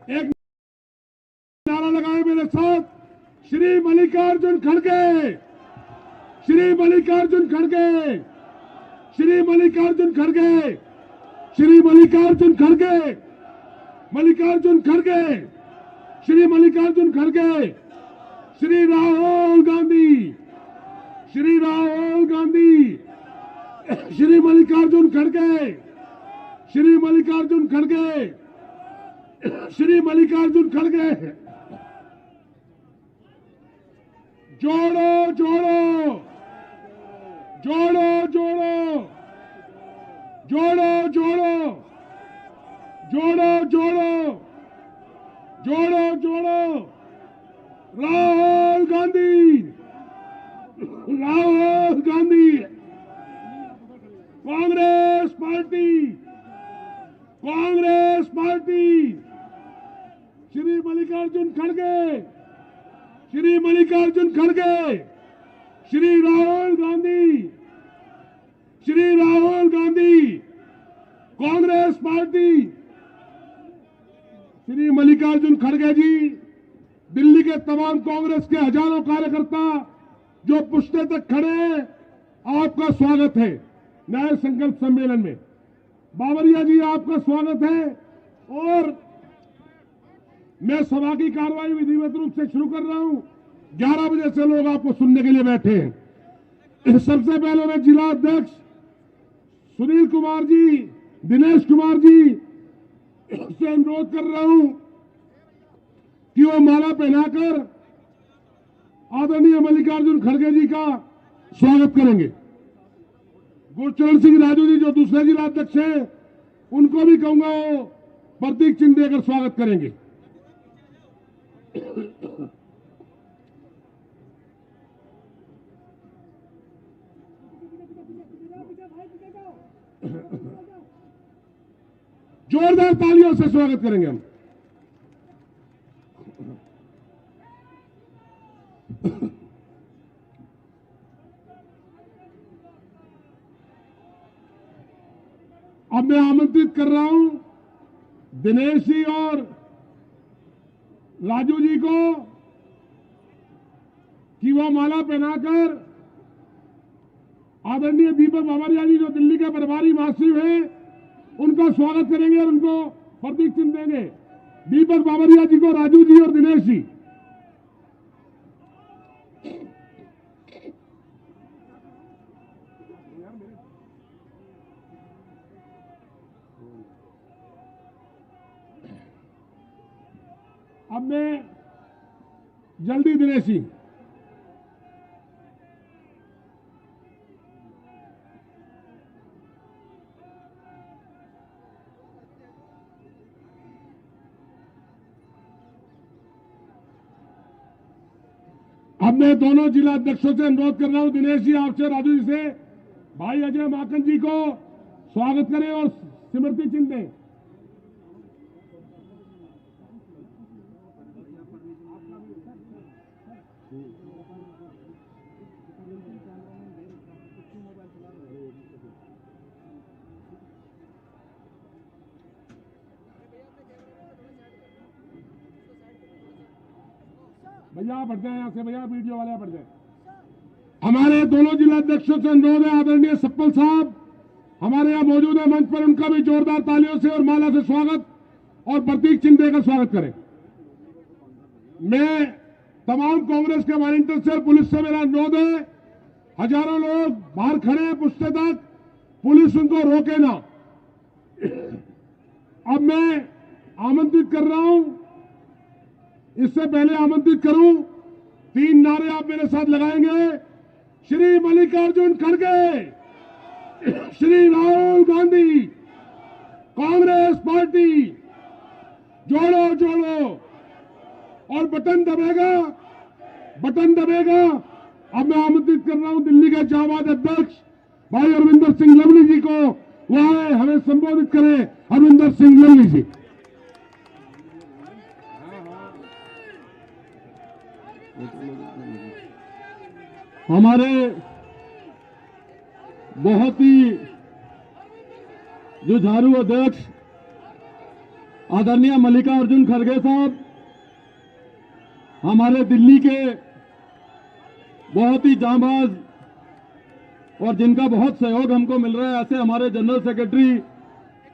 एक नारा लगाए मेरे साथ, श्री मल्लिकार्जुन खड़गे, श्री मल्लिकार्जुन खड़गे, श्री मल्लिकार्जुन खड़गे, श्री मल्लिकार्जुन खड़गे, मल्लिकार्जुन खड़गे, श्री मल्लिकार्जुन खड़गे, श्री राहुल गांधी, श्री राहुल गांधी, श्री मल्लिकार्जुन खड़गे, श्री मल्लिकार्जुन खड़गे, श्री मल्लिकार्जुन खड़गे। जोड़ो जोड़ो जोड़ो जोड़ो जोड़ो जोड़ो जोड़ो जोड़ो जोड़ो जोड़ो राहुल गांधी, राहुल गांधी, कांग्रेस पार्टी, कांग्रेस पार्टी, श्री मल्लिकार्जुन खड़गे, श्री मल्लिकार्जुन खड़गे, श्री राहुल गांधी, श्री राहुल गांधी, कांग्रेस पार्टी। श्री मल्लिकार्जुन खड़गे जी, दिल्ली के तमाम कांग्रेस के हजारों कार्यकर्ता जो पुश्ते तक खड़े हैं, आपका स्वागत है नए संकल्प सम्मेलन में। बावरिया जी, आपका स्वागत है। और मैं सभा की कार्रवाई विधिवत रूप से शुरू कर रहा हूं। 11 बजे से लोग आपको सुनने के लिए बैठे हैं। सबसे पहले मैं जिला अध्यक्ष सुनील कुमार जी, दिनेश कुमार जी से अनुरोध कर रहा हूं कि वो माला पहनाकर आदरणीय मल्लिकार्जुन खड़गे जी का स्वागत करेंगे। गुरचरण सिंह राजू जी जो दूसरे जिला अध्यक्ष हैं, उनको भी कहूंगा वो प्रतीक चिन्ह देकर स्वागत करेंगे। जोरदार तालियों से स्वागत करेंगे हम। अब मैं आमंत्रित कर रहा हूं दिनेश जी और राजू जी को कि वो माला पहनाकर आदरणीय दीपक बावरिया जी जो दिल्ली के प्रभारी महासचिव हैं, उनका स्वागत करेंगे और उनको प्रतीक चिन्ह देंगे। दीपक बावरिया जी को राजू जी और दिनेश जी। अब मैं जल्दी दिनेश जी। अब मैं दोनों जिला अध्यक्षों से अनुरोध कर रहा हूं, दिनेश जी आपसे, राजू जी से, भाई अजय माकन जी को स्वागत करें और स्मृति चिन्ह दें। भैया आप हट जाए यहां से, भैया वीडियो वाले आप हट जाए। हमारे दोनों जिला अध्यक्षों से अनुरोध है, आदरणीय सप्पल साहब हमारे यहां मौजूद है मंच पर, उनका भी जोरदार तालियों से और माला से स्वागत और प्रतीक चिन्ह देकर स्वागत करें। मैं तमाम कांग्रेस के वॉलंटियर से और पुलिस से मेरा अनुरोध है, हजारों लोग बाहर खड़े हैं पुश्ते तक, पुलिस उनको रोके ना। अब मैं आमंत्रित कर रहा हूं, इससे पहले आमंत्रित करूं, 3 नारे आप मेरे साथ लगाएंगे। श्री मल्लिकार्जुन खड़गे, श्री राहुल गांधी, कांग्रेस पार्टी, जोड़ो जोड़ो, और बटन दबेगा, बटन दबेगा। अब मैं आमंत्रित कर रहा हूं दिल्ली के जाबाज अध्यक्ष भाई अरविंदर सिंह लवली जी को, वहां हमें संबोधित करें। अरविंदर सिंह लवली जी। हमारे बहुत ही जुझारू अध्यक्ष आदरणीय मल्लिकार्जुन खड़गे साहब, हमारे दिल्ली के बहुत ही जांबाज और जिनका बहुत सहयोग हमको मिल रहा है, ऐसे हमारे जनरल सेक्रेटरी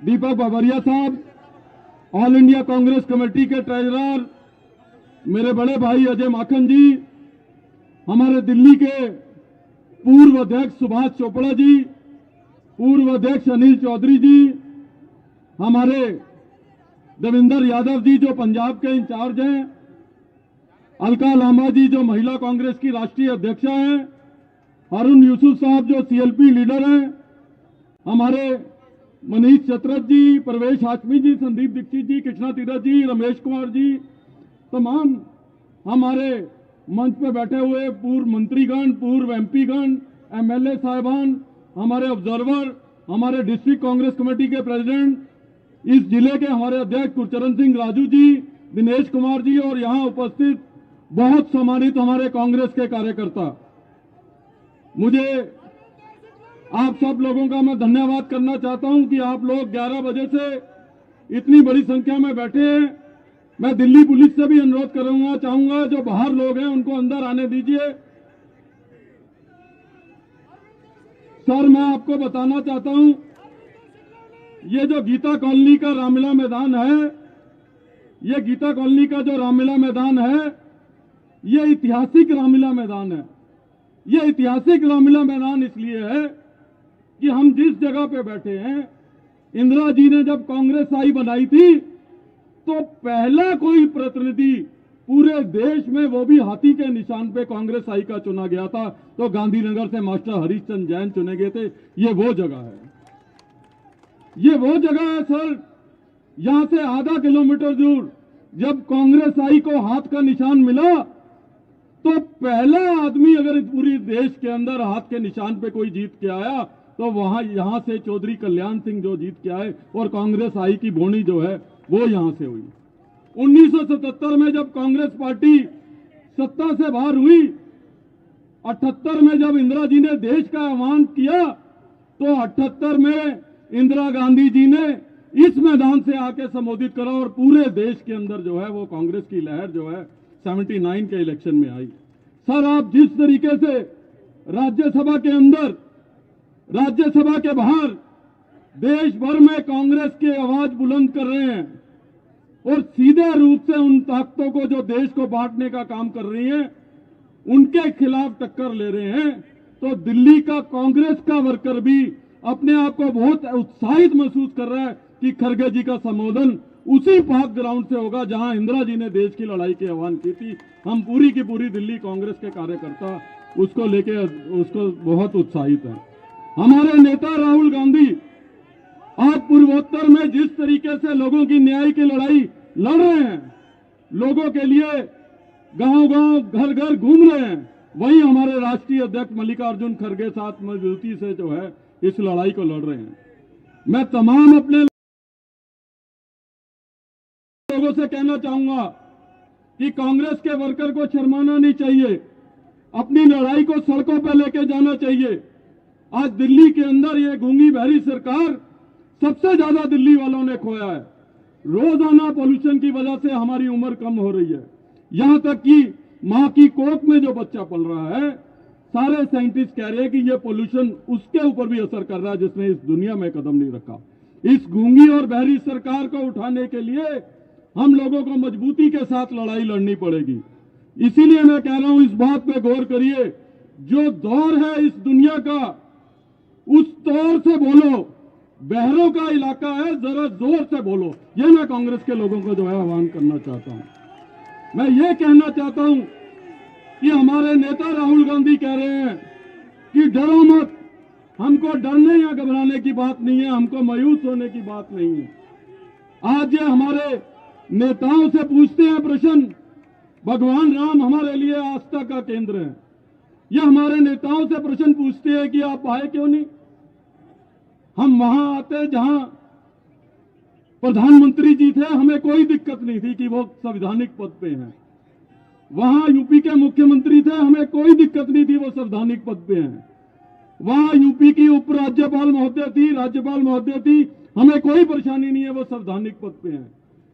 दीपक बाबरिया साहब, ऑल इंडिया कांग्रेस कमेटी के ट्रेजरर मेरे बड़े भाई अजय माखन जी, हमारे दिल्ली के पूर्व अध्यक्ष सुभाष चोपड़ा जी, पूर्व अध्यक्ष अनिल चौधरी जी, हमारे देवेंद्र यादव जी जो पंजाब के इंचार्ज हैं, अलका लांबा जी जो महिला कांग्रेस की राष्ट्रीय अध्यक्षा हैं, हारून यूसुफ साहब जो सीएलपी लीडर हैं, हमारे मनीष चतरथ जी, परवेश हाशमी जी, संदीप दीक्षित जी, कृष्णा तीरथ जी, रमेश कुमार जी, तमाम हमारे मंच पे बैठे हुए पूर्व मंत्रीगण, पूर्व एमपीगण, एमएलए साहिबान, हमारे ऑब्जर्वर, हमारे डिस्ट्रिक्ट कांग्रेस कमेटी के प्रेसिडेंट, इस जिले के हमारे अध्यक्ष गुरचरण सिंह राजू जी, दिनेश कुमार जी और यहां उपस्थित बहुत सम्मानित हमारे कांग्रेस के कार्यकर्ता, मुझे आप सब लोगों का मैं धन्यवाद करना चाहता हूं कि आप लोग 11 बजे से इतनी बड़ी संख्या में बैठे हैं। मैं दिल्ली पुलिस से भी अनुरोध करूंगा, चाहूंगा जो बाहर लोग हैं उनको अंदर आने दीजिए। सर, मैं आपको बताना चाहता हूं, ये जो गीता कॉलोनी का रामलीला मैदान है, ये गीता कॉलोनी का जो रामलीला मैदान है, ये ऐतिहासिक रामलीला मैदान है। ये ऐतिहासिक रामलीला मैदान इसलिए है कि हम जिस जगह पे बैठे हैं, इंदिरा जी ने जब कांग्रेस आई बनाई थी तो पहला कोई प्रतिनिधि पूरे देश में, वो भी हाथी के निशान पे कांग्रेस आई का चुना गया था, तो गांधीनगर से मास्टर हरीशचंद्र जैन चुने गए थे। ये वो जगह है, ये वो जगह है सर। यहां से आधा किलोमीटर दूर जब कांग्रेस आई को हाथ का निशान मिला तो पहला आदमी अगर पूरी देश के अंदर हाथ के निशान पे कोई जीत के आया तो वहां यहां से चौधरी कल्याण सिंह जो जीत के आए, और कांग्रेस आई की बोनी जो है वो यहां से हुई। 1977 में जब कांग्रेस पार्टी सत्ता से बाहर हुई, 78 में जब इंदिरा जी ने देश का आह्वान किया, तो 78 में इंदिरा गांधी जी ने इस मैदान से आके संबोधित करा और पूरे देश के अंदर जो है वो कांग्रेस की लहर जो है 79 के इलेक्शन में आई। सर, आप जिस तरीके से राज्यसभा के अंदर, राज्यसभा के बाहर देश भर में कांग्रेस की आवाज बुलंद कर रहे हैं और सीधे रूप से उन ताकतों को जो देश को बांटने का काम कर रही हैं, उनके खिलाफ टक्कर ले रहे हैं, तो दिल्ली का कांग्रेस का वर्कर भी अपने आप को बहुत उत्साहित महसूस कर रहा है कि खड़गे जी का संबोधन उसी पाक ग्राउंड से होगा जहां इंदिरा जी ने देश की लड़ाई के आह्वान की थी। हम पूरी की पूरी दिल्ली कांग्रेस के कार्यकर्ता उसको लेके उसको बहुत उत्साहित हैं। हमारे नेता राहुल गांधी आज पूर्वोत्तर में जिस तरीके से लोगों की न्याय की लड़ाई लड़ रहे हैं, लोगों के लिए गांव-गांव, घर-घर घूम रहे हैं, वहीं हमारे राष्ट्रीय अध्यक्ष मल्लिकार्जुन खड़गे साथ मजबूती से जो है इस लड़ाई को लड़ रहे हैं। मैं तमाम अपने लोगों से कहना चाहूंगा कि कांग्रेस के वर्कर को शर्माना नहीं चाहिए, अपनी लड़ाई को सड़कों पर लेके जाना चाहिए। आज दिल्ली के अंदर ये गूंगी बहरी सरकार सबसे ज्यादा दिल्ली वालों ने खोया है। रोजाना पोल्यूशन की वजह से हमारी उम्र कम हो रही है, यहां तक कि मां की कोख में जो बच्चा पल रहा है, सारे साइंटिस्ट कह रहे हैं कि ये पोल्यूशन उसके ऊपर भी असर कर रहा है जिसने इस दुनिया में कदम नहीं रखा। इस गूंगी और बहरी सरकार को उठाने के लिए हम लोगों को मजबूती के साथ लड़ाई लड़नी पड़ेगी। इसीलिए मैं कह रहा हूं, इस बात पे गौर करिए, जो दौर है इस दुनिया का, उस दौर से बोलो। बहरों का इलाका है, जरा जोर से बोलो। ये मैं कांग्रेस के लोगों को जो है आह्वान करना चाहता हूं। मैं ये कहना चाहता हूं कि हमारे नेता राहुल गांधी कह रहे हैं कि डरो मत, हमको डरने या घबराने की बात नहीं है, हमको मायूस होने की बात नहीं है। आज ये हमारे नेताओं से पूछते हैं प्रश्न, भगवान राम हमारे लिए आस्था का केंद्र है, ये हमारे नेताओं से प्रश्न पूछते हैं कि आप आए क्यों नहीं। हम वहां आते जहां प्रधानमंत्री जी थे, हमें कोई दिक्कत नहीं थी कि वो संवैधानिक पद पे हैं। वहां यूपी के मुख्यमंत्री थे, हमें कोई दिक्कत नहीं थी वो संवैधानिक पद पे हैं। वहां यूपी की उपराज्यपाल महोदय थी, राज्यपाल महोदय थी, हमें कोई परेशानी नहीं है वो संवैधानिक पद पे हैं।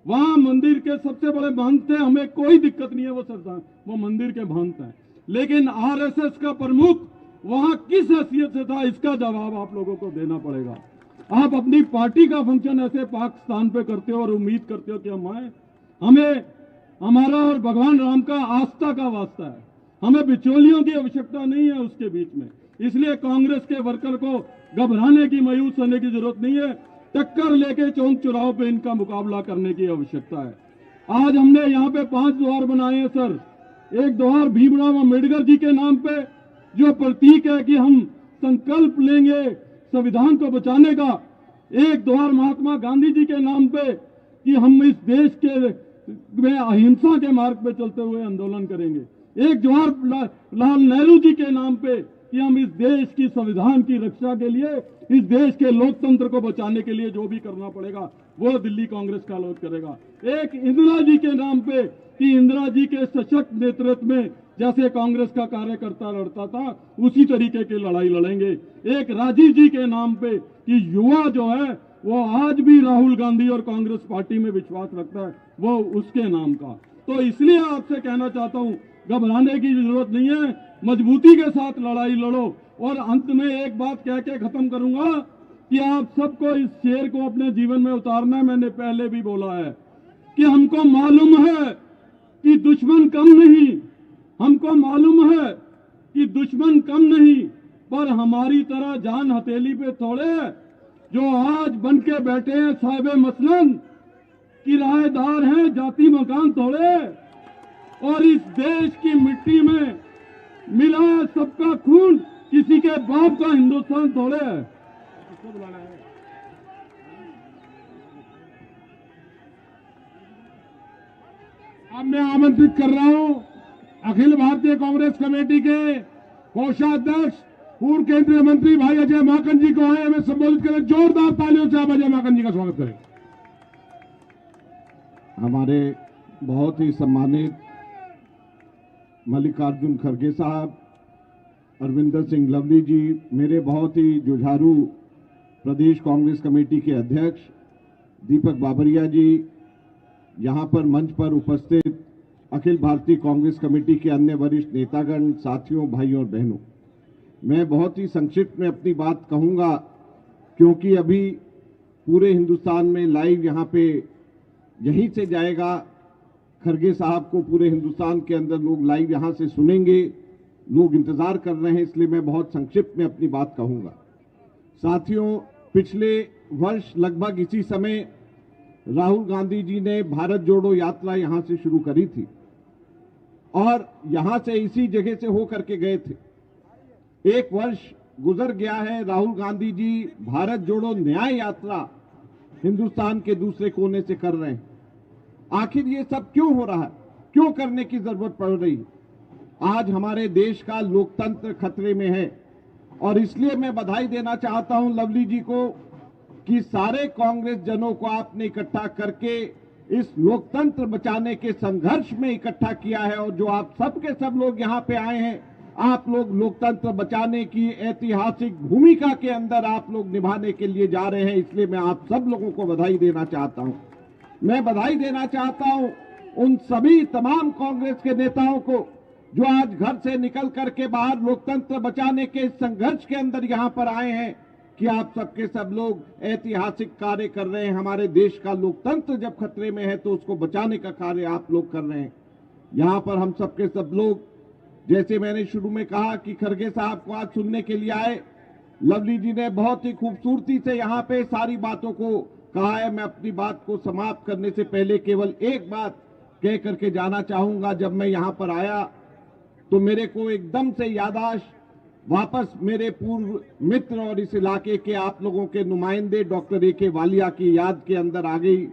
वहां मंदिर के सबसे बड़े महंत थे, हमें कोई दिक्कत नहीं है, वो मंदिर के महंत हैं। लेकिन आरएसएस का प्रमुख वहां किस हैसियत से था, इसका जवाब आप लोगों को देना पड़ेगा। आप अपनी पार्टी का फंक्शन ऐसे पाकिस्तान पे करते हो और उम्मीद करते हो कि हम आए। हमें हमारा और भगवान राम का आस्था का वास्ता है, हमें बिचौलियों की आवश्यकता नहीं है उसके बीच में। इसलिए कांग्रेस के वर्कर को घबराने की, मायूस होने की जरूरत नहीं है। टक्कर लेके चौक चौराहों पे इनका मुकाबला करने की आवश्यकता है। आज हमने यहाँ पे 5 द्वार बनाए हैं सर। एक द्वार भीमराव अम्बेडकर जी के नाम पे, जो प्रतीक है कि हम संकल्प लेंगे संविधान को बचाने का। एक द्वार महात्मा गांधी जी के नाम पे कि हम इस देश के में अहिंसा के मार्ग पे चलते हुए आंदोलन करेंगे। एक द्वार लाल नेहरू जी के नाम पे कि हम इस देश की संविधान की रक्षा के लिए, इस देश के लोकतंत्र को बचाने के लिए जो भी करना पड़ेगा वो दिल्ली कांग्रेस का लोग करेगा। एक इंदिरा जी के नाम पे कि इंदिरा जी के सशक्त नेतृत्व में जैसे कांग्रेस का कार्यकर्ता लड़ता था उसी तरीके की लड़ाई लड़ेंगे। एक राजीव जी के नाम पे कि युवा जो है वो आज भी राहुल गांधी और कांग्रेस पार्टी में विश्वास रखता है, वो उसके नाम का। तो इसलिए आपसे कहना चाहता हूं, घबराने की जरूरत नहीं है, मजबूती के साथ लड़ाई लड़ो। और अंत में एक बात कह के खत्म करूंगा कि आप सबको इस शेर को अपने जीवन में उतारना है। मैंने पहले भी बोला है कि हमको मालूम है कि दुश्मन कम नहीं, हमको मालूम है कि दुश्मन कम नहीं, पर हमारी तरह जान हथेली पे थोड़े है। जो आज बन के बैठे हैं साहिब मसलन, किराएदार हैं, जाति मकान थोड़े। और इस देश की मिट्टी में मिला है सबका खून, किसी के बाप का हिंदुस्तान थोड़े है। अब मैं आमंत्रित कर रहा हूं अखिल भारतीय कांग्रेस कमेटी के कोषाध्यक्ष पूर्व केंद्रीय मंत्री भाई अजय माकन जी को आए हमें संबोधित करें। जोरदार तालियों से आप अजय माकन जी का स्वागत करें। हमारे बहुत ही सम्मानित मल्लिकार्जुन खड़गे साहब, अरविंदर सिंह लवली जी, मेरे बहुत ही जुझारू प्रदेश कांग्रेस कमेटी के अध्यक्ष दीपक बाबरिया जी, यहां पर मंच पर उपस्थित अखिल भारतीय कांग्रेस कमेटी के अन्य वरिष्ठ नेतागण, साथियों, भाइयों और बहनों, मैं बहुत ही संक्षिप्त में अपनी बात कहूंगा क्योंकि अभी पूरे हिंदुस्तान में लाइव यहां पे यहीं से जाएगा। खड़गे साहब को पूरे हिंदुस्तान के अंदर लोग लाइव यहां से सुनेंगे, लोग इंतजार कर रहे हैं, इसलिए मैं बहुत संक्षिप्त में अपनी बात कहूंगा। साथियों, पिछले वर्ष लगभग इसी समय राहुल गांधी जी ने भारत जोड़ो यात्रा यहां से शुरू करी थी और यहां से इसी जगह से होकर के गए थे। एक वर्ष गुजर गया है, राहुल गांधी जी भारत जोड़ो न्याय यात्रा हिंदुस्तान के दूसरे कोने से कर रहे हैं। आखिर ये सब क्यों हो रहा है, क्यों करने की जरूरत पड़ रही है? आज हमारे देश का लोकतंत्र खतरे में है और इसलिए मैं बधाई देना चाहता हूं लवली जी को कि सारे कांग्रेस जनों को आपने इकट्ठा करके इस लोकतंत्र बचाने के संघर्ष में इकट्ठा किया है। और जो आप सब के सब लोग यहां पे आए हैं, आप लोग लोकतंत्र बचाने की ऐतिहासिक भूमिका के अंदर आप लोग निभाने के लिए जा रहे हैं, इसलिए मैं आप सब लोगों को बधाई देना चाहता हूं। मैं बधाई देना चाहता हूं उन सभी तमाम कांग्रेस के नेताओं को जो आज घर से निकल करके बाहर लोकतंत्र बचाने के संघर्ष के अंदर यहां पर आए हैं कि आप सबके सब लोग ऐतिहासिक कार्य कर रहे हैं। हमारे देश का लोकतंत्र जब खतरे में है तो उसको बचाने का कार्य आप लोग कर रहे हैं। यहां पर हम सबके सब लोग, जैसे मैंने शुरू में कहा कि खड़गे साहब को आज सुनने के लिए आए, लवली जी ने बहुत ही खूबसूरती से यहां पे सारी बातों को कहा है। मैं अपनी बात को समाप्त करने से पहले केवल एक बात कह करके जाना चाहूंगा। जब मैं यहां पर आया तो मेरे को एकदम से याददाश्त वापस मेरे पूर्व मित्र और इस इलाके के आप लोगों के नुमाइंदे डॉक्टर ए.के. वालिया की याद के अंदर आ गई।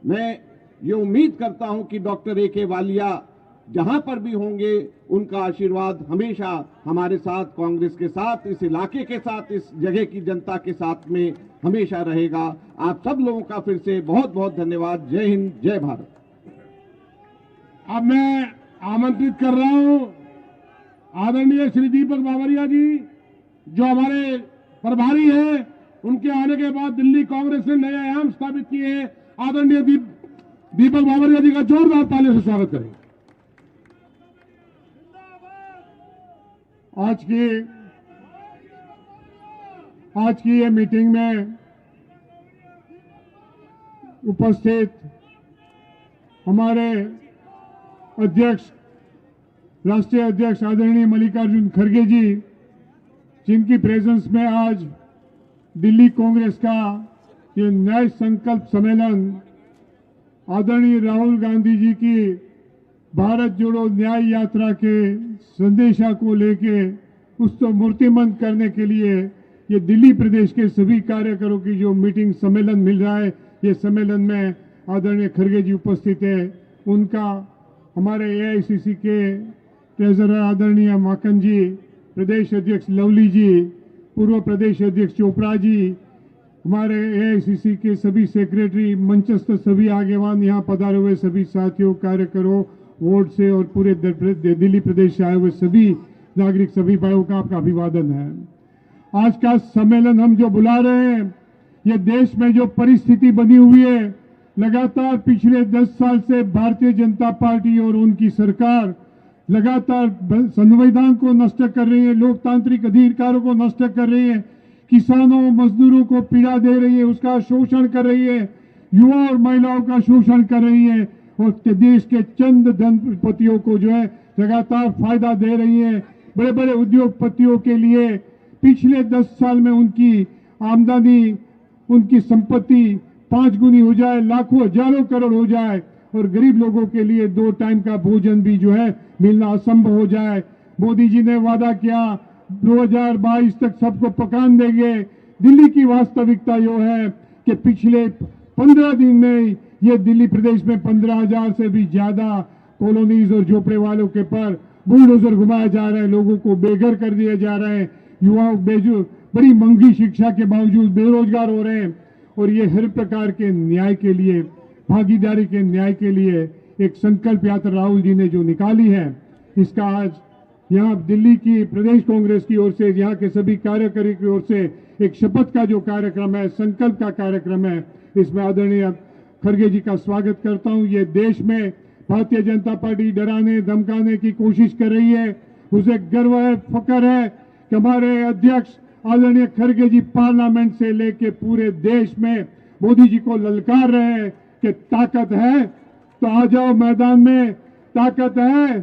मैं ये उम्मीद करता हूं कि डॉक्टर ए.के. वालिया जहां पर भी होंगे उनका आशीर्वाद हमेशा हमारे साथ, कांग्रेस के साथ, इस इलाके के साथ, इस जगह की जनता के साथ में हमेशा रहेगा। आप सब लोगों का फिर से बहुत बहुत धन्यवाद। जय हिंद, जय भारत। अब मैं आमंत्रित कर रहा हूं आदरणीय श्री दीपक बाबरिया जी, जो हमारे प्रभारी हैं। उनके आने के बाद दिल्ली कांग्रेस ने नए आयाम स्थापित किए हैं। आदरणीय दीपक बाबरिया जी का जोरदार ताली से स्वागत करें। आज की ये मीटिंग में उपस्थित हमारे अध्यक्ष, राष्ट्रीय अध्यक्ष आदरणीय मल्लिकार्जुन खड़गे जी, जिनकी प्रेजेंस में आज दिल्ली कांग्रेस का ये न्याय संकल्प सम्मेलन आदरणीय राहुल गांधी जी की भारत जोड़ो न्याय यात्रा के संदेशा को लेके उसको मूर्तिमंत करने के लिए ये दिल्ली प्रदेश के सभी कार्यकरों की जो मीटिंग सम्मेलन मिल रहा है, ये सम्मेलन में आदरणीय खड़गे जी उपस्थित है। उनका हमारे एआईसीसी के ट्रेजरर आदरणीय माकन जी, प्रदेश अध्यक्ष लवली जी, पूर्व प्रदेश अध्यक्ष चोपड़ा जी, हमारे एआईसीसी के सभी सेक्रेटरी, मंचस्थ सभी आगेवान, यहाँ पधारे हुए सभी साथियों, कार्यकरों, वार्ड से और पूरे दिल्ली प्रदेश से आए हुए सभी नागरिक, सभी भाइयों का आपका अभिवादन है। आज का सम्मेलन हम जो बुला रहे हैं, ये देश में जो परिस्थिति बनी हुई है, लगातार पिछले 10 साल से भारतीय जनता पार्टी और उनकी सरकार लगातार संविधान को नष्ट कर रही है, लोकतांत्रिक अधिकारों को नष्ट कर रही है, किसानों मजदूरों को पीड़ा दे रही है, उसका शोषण कर रही है, युवा और महिलाओं का शोषण कर रही है और देश के चंद धनपतियों को जो है लगातार फायदा दे रही है। बड़े बड़े उद्योगपतियों के लिए पिछले 10 साल में उनकी आमदनी, उनकी संपत्ति 5 गुनी हो जाए, लाखों हजारों करोड़ हो जाए और गरीब लोगों के लिए 2 टाइम का भोजन भी जो है मिलना असंभव हो जाए। मोदी जी ने वादा किया 2022 तक सबको पकान देंगे। दिल्ली की वास्तविकता यो है कि पिछले 15 दिन में ये दिल्ली प्रदेश में 15,000 से भी ज्यादा कॉलोनीज और झोपड़े वालों के पर बुलडोजर घुमाया जा रहा है, लोगों को बेघर कर दिया जा रहा है, युवाओं बड़ी महंगी शिक्षा के बावजूद बेरोजगार हो रहे हैं। और ये हर प्रकार के न्याय के लिए, भागीदारी के न्याय के लिए एक संकल्प यात्रा राहुल जी ने जो निकाली है, इसका आज यहाँ दिल्ली की प्रदेश कांग्रेस की ओर से, यहाँ के सभी कार्यकर्ताओं की ओर से एक शपथ का जो कार्यक्रम है, संकल्प का कार्यक्रम है, इसमें आदरणीय खड़गे जी का स्वागत करता हूँ। ये देश में भारतीय जनता पार्टी डराने धमकाने की कोशिश कर रही है। मुझे गर्व है, फख्र है कि हमारे अध्यक्ष आदरणीय खड़गे जी पार्लियामेंट से लेके पूरे देश में मोदी जी को ललकार रहे हैं कि ताकत है तो आ जाओ मैदान में, ताकत है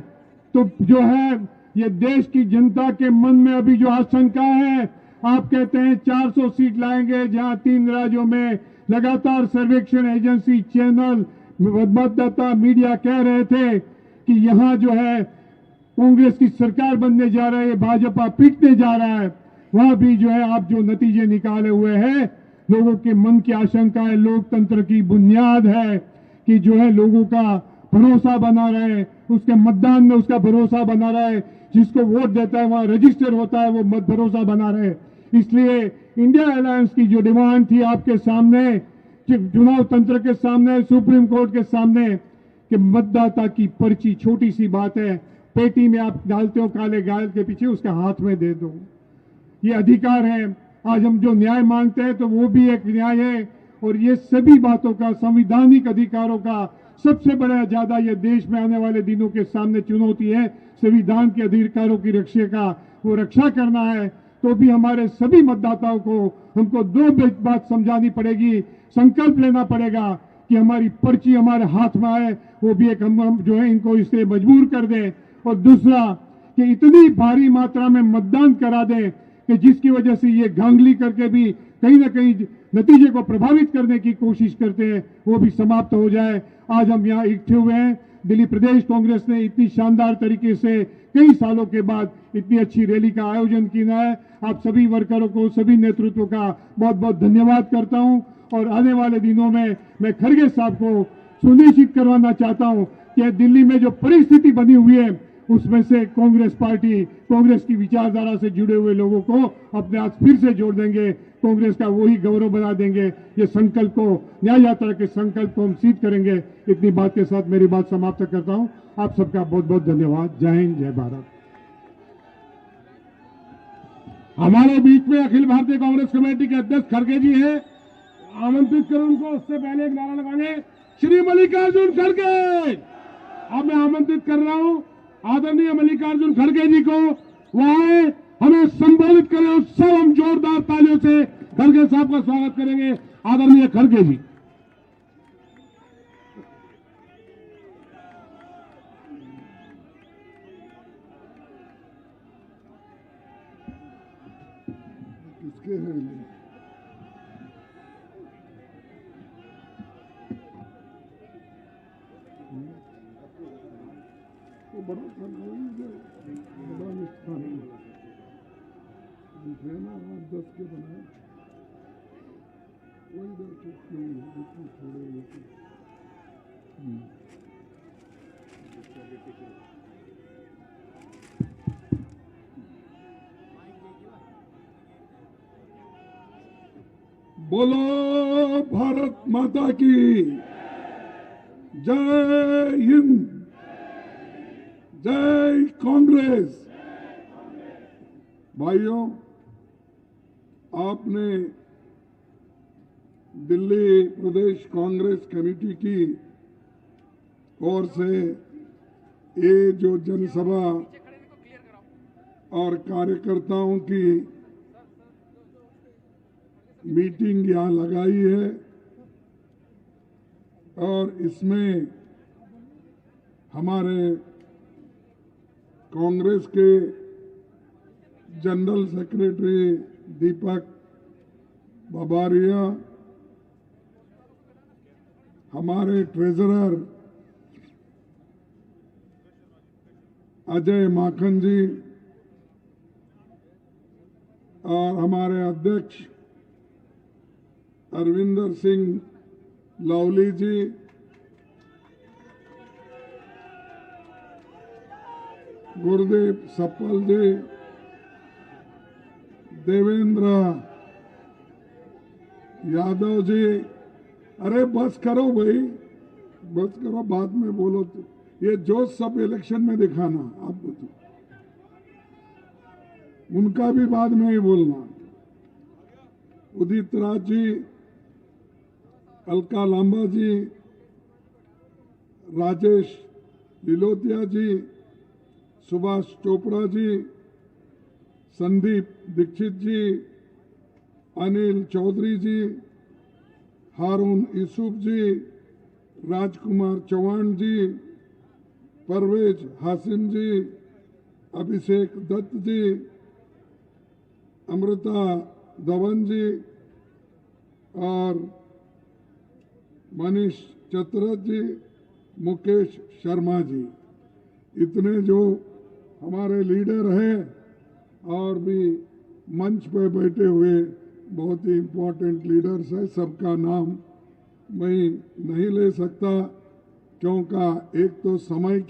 तो जो है ये देश की जनता के मन में अभी जो आशंका है, आप कहते हैं 400 सीट लाएंगे, जहां 3 राज्यों में लगातार सर्वेक्षण एजेंसी, चैनल, मतदाता, मीडिया कह रहे थे कि यहां जो है कांग्रेस की सरकार बनने जा रही है, भाजपा पीटने जा रहा है, वहां भी जो है आप जो नतीजे निकाले हुए हैं, लोगों के मन की आशंका है, लोकतंत्र की बुनियाद है कि जो है लोगों का भरोसा बना रहे, उसके मतदान में उसका भरोसा बना रहे, जिसको वोट देता है वहां रजिस्टर होता है, वो मत भरोसा बना रहे। इसलिए इंडिया अलायंस की जो डिमांड थी आपके सामने, चुनाव तंत्र के सामने, सुप्रीम कोर्ट के सामने, कि मतदाता की पर्ची छोटी सी बात है, पेटी में आप डालते हो काले गाय के पीछे, उसके हाथ में दे दो, ये अधिकार है। आज हम जो न्याय मांगते हैं तो वो भी एक न्याय है और ये सभी बातों का, संवैधानिक अधिकारों का सबसे बड़ा ज्यादा ये देश में आने वाले दिनों के सामने चुनौती है। संविधान के अधिकारों की रक्षा का वो रक्षा करना है तो भी हमारे सभी मतदाताओं को हमको 2 बात समझानी पड़ेगी, संकल्प लेना पड़ेगा कि हमारी पर्ची हमारे हाथ में आए, वो भी एक हम जो है इनको इससे मजबूर कर दें। और दूसरा कि इतनी भारी मात्रा में मतदान करा दें कि जिसकी वजह से ये गांगली करके भी कहीं ना कहीं नतीजे को प्रभावित करने की कोशिश करते हैं, वो भी समाप्त हो जाए। आज हम यहाँ इकट्ठे हुए हैं, दिल्ली प्रदेश कांग्रेस ने इतनी शानदार तरीके से कई सालों के बाद इतनी अच्छी रैली का आयोजन किया है। आप सभी वर्करों को, सभी नेतृत्व का बहुत बहुत धन्यवाद करता हूं और आने वाले दिनों में मैं खड़गे साहब को सुनिश्चित करवाना चाहता हूं कि दिल्ली में जो परिस्थिति बनी हुई है उसमें से कांग्रेस पार्टी, कांग्रेस की विचारधारा से जुड़े हुए लोगों को अपने हाथ फिर से जोड़ देंगे, कांग्रेस का वही गौरव बना देंगे। ये संकल्प को, न्याय यात्रा के संकल्प को हम सिद्ध करेंगे। इतनी बात के साथ मेरी बात समाप्त करता हूं। आप सबका बहुत बहुत धन्यवाद। जय हिंद, जय भारत। हमारे बीच में अखिल भारतीय कांग्रेस कमेटी के अध्यक्ष खड़गे जी हैं। आमंत्रित करें उनको। उससे पहले एक नारा लगाएंगे, श्री मल्लिकार्जुन खड़गे। अब मैं आमंत्रित कर रहा हूं आदरणीय मल्लिकार्जुन खड़गे जी को, वो आए, हमें संबोधित करें। उस सब हम जोरदार तालियों से खड़गे साहब का स्वागत करेंगे। आदरणीय खड़गे जी। किसके हैं? वो बड़ा था ना, बड़ा निष्ठान है ना, 8-10 के बनाए वही देखो क्यों थोड़े बोलो भारत माता की जय हिंद, जय कांग्रेस। भाइयों, आपने दिल्ली प्रदेश कांग्रेस कमेटी की ओर से ये जो जनसभा और कार्यकर्ताओं की मीटिंग यहाँ लगाई है और इसमें हमारे कांग्रेस के जनरल सेक्रेटरी दीपक बाबरिया, हमारे ट्रेजरर अजय माखन जी और हमारे अध्यक्ष अरविंदर सिंह लवली जी, गुरदीप सप्पल जी, देवेंद्र यादव जी। अरे बस करो भाई, बस करो, बाद में बोलो। तो ये जोश सब इलेक्शन में दिखाना, आपको तो उनका भी बाद में ही बोलना। उदित राज जी, अलका लांबा जी, राजेश लिलोतिया जी, सुभाष चोपड़ा जी, संदीप दीक्षित जी, अनिल चौधरी जी, हारून यूसुफ जी, राजकुमार चौहान जी, परवेज हासिम जी, अभिषेक दत्त जी, अमृता धवन जी और मनीष चतरथ जी, मुकेश शर्मा जी। इतने जो हमारे लीडर हैं और भी मंच पर बैठे हुए बहुत ही इम्पोर्टेंट लीडर्स हैं, सबका नाम मैं नहीं ले सकता क्योंकि एक तो समय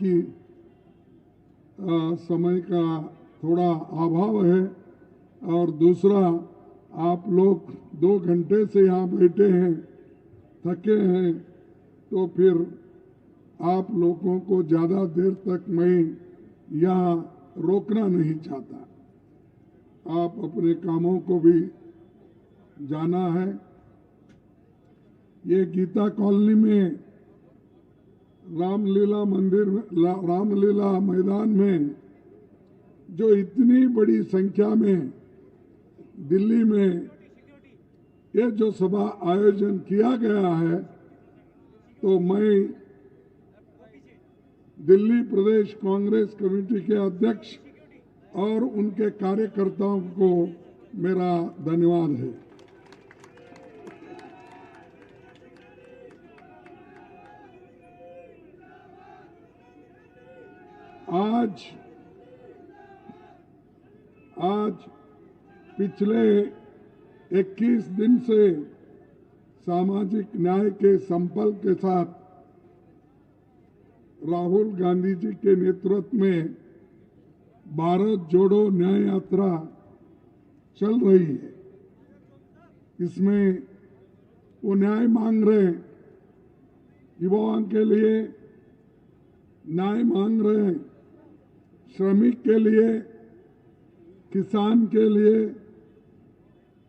का थोड़ा अभाव है और दूसरा आप लोग 2 घंटे से यहाँ बैठे हैं, थके हैं, तो फिर आप लोगों को ज़्यादा देर तक मैं यहाँ रोकना नहीं चाहता। आप अपने कामों को भी जाना है। ये गीता कॉलोनी में रामलीला मंदिर, रामलीला मैदान में जो इतनी बड़ी संख्या में दिल्ली में ये जो सभा आयोजन किया गया है, तो मैं दिल्ली प्रदेश कांग्रेस कमेटी के अध्यक्ष और उनके कार्यकर्ताओं को मेरा धन्यवाद है। आज पिछले 21 दिन से सामाजिक न्याय के संकल्प के साथ राहुल गांधी जी के नेतृत्व में भारत जोड़ो न्याय यात्रा चल रही है। इसमें वो न्याय मांग रहे हैं, युवाओं के लिए न्याय मांग रहे हैं, श्रमिक के लिए, किसान के लिए,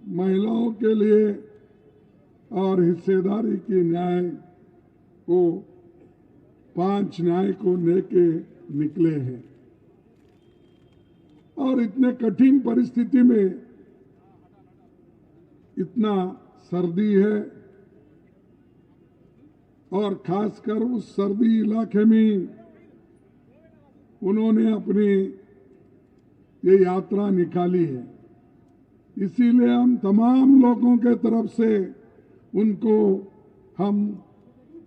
महिलाओं के लिए, और हिस्सेदारी की न्याय को 5 न्याय को लेके निकले हैं। और इतने कठिन परिस्थिति में इतना सर्दी है और खासकर उस सर्दी इलाके में उन्होंने अपनी ये यात्रा निकाली है। इसीलिए हम तमाम लोगों के तरफ से उनको हम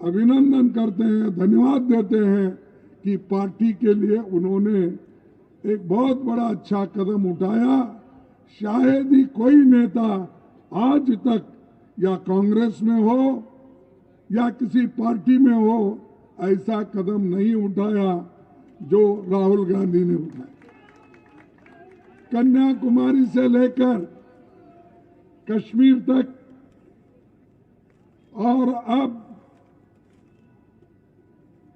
अभिनंदन करते हैं, धन्यवाद देते हैं कि पार्टी के लिए उन्होंने एक बहुत बड़ा अच्छा कदम उठाया। शायद ही कोई नेता आज तक या कांग्रेस में हो या किसी पार्टी में हो ऐसा कदम नहीं उठाया जो राहुल गांधी ने उठाया। कन्याकुमारी से लेकर कश्मीर तक और अब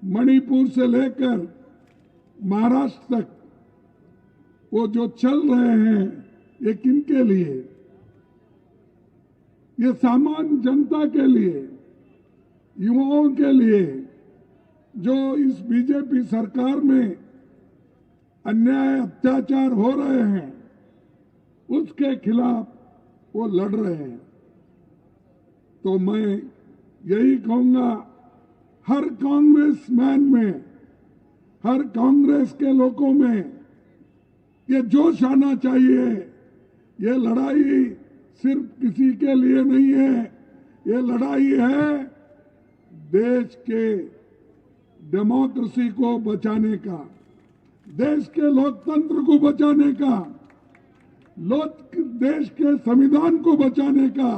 मणिपुर से लेकर महाराष्ट्र तक वो जो चल रहे हैं ये किनके लिए? ये सामान्य जनता के लिए, युवाओं के लिए जो इस बीजेपी सरकार में अन्याय अत्याचार हो रहे हैं उसके खिलाफ वो लड़ रहे हैं। तो मैं यही कहूंगा हर कांग्रेसमैन में, हर कांग्रेस के लोगों में ये जोश आना चाहिए। ये लड़ाई सिर्फ किसी के लिए नहीं है, ये लड़ाई है देश के डेमोक्रेसी को बचाने का, देश के लोकतंत्र को बचाने का, देश के संविधान को बचाने का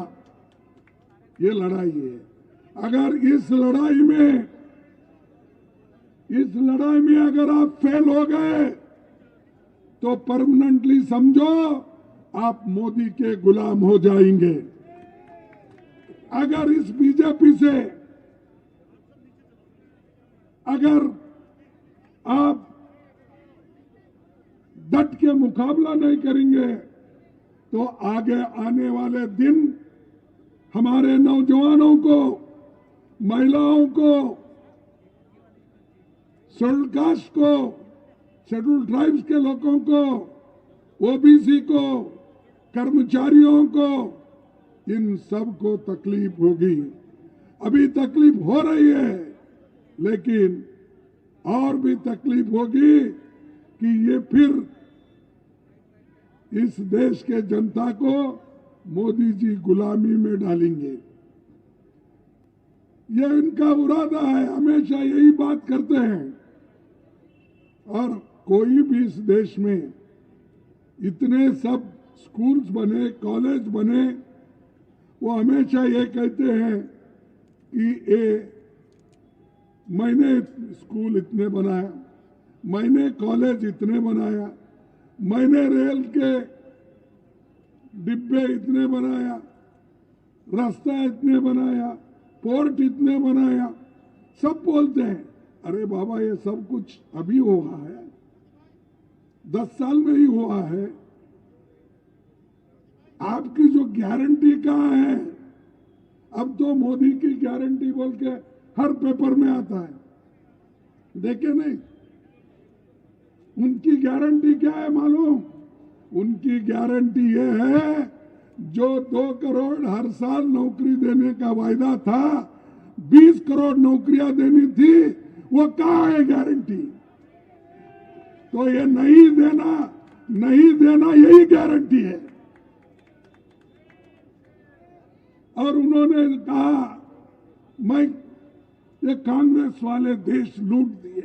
ये लड़ाई है। अगर इस लड़ाई में अगर आप फेल हो गए तो परमानेंटली समझो आप मोदी के गुलाम हो जाएंगे। अगर इस बीजेपी से अगर आप डट के मुकाबला नहीं करेंगे तो आगे आने वाले दिन हमारे नौजवानों को, महिलाओं को, शेड्यूल कास्ट को, शेड्यूल ट्राइब्स के लोगों को, ओबीसी को, कर्मचारियों को, इन सब को तकलीफ होगी। अभी तकलीफ हो रही है लेकिन और भी तकलीफ होगी कि ये फिर इस देश के जनता को मोदी जी गुलामी में डालेंगे। ये इनका इरादा है, हमेशा यही बात करते हैं। और कोई भी इस देश में इतने सब स्कूल्स बने, कॉलेज बने, वो हमेशा ये कहते हैं कि मैंने स्कूल इतने बनाया, मैंने कॉलेज इतने बनाया, मैंने रेल के डिब्बे इतने बनाया, रास्ता इतने बनाया, पोर्ट इतने बनाया, सब बोलते हैं। अरे बाबा ये सब कुछ अभी हुआ है, 10 साल में ही हुआ है। आपकी जो गारंटी कहाँ है? अब तो मोदी की गारंटी बोल के हर पेपर में आता है, देखे नहीं? उनकी गारंटी क्या है मालूम? उनकी गारंटी ये है जो 2 करोड़ हर साल नौकरी देने का वायदा था, 20 करोड़ नौकरियां देनी थी, वो कहाँ है गारंटी? तो ये नहीं देना यही गारंटी है। और उन्होंने कहा मैं ये कांग्रेस वाले देश लूट दिए,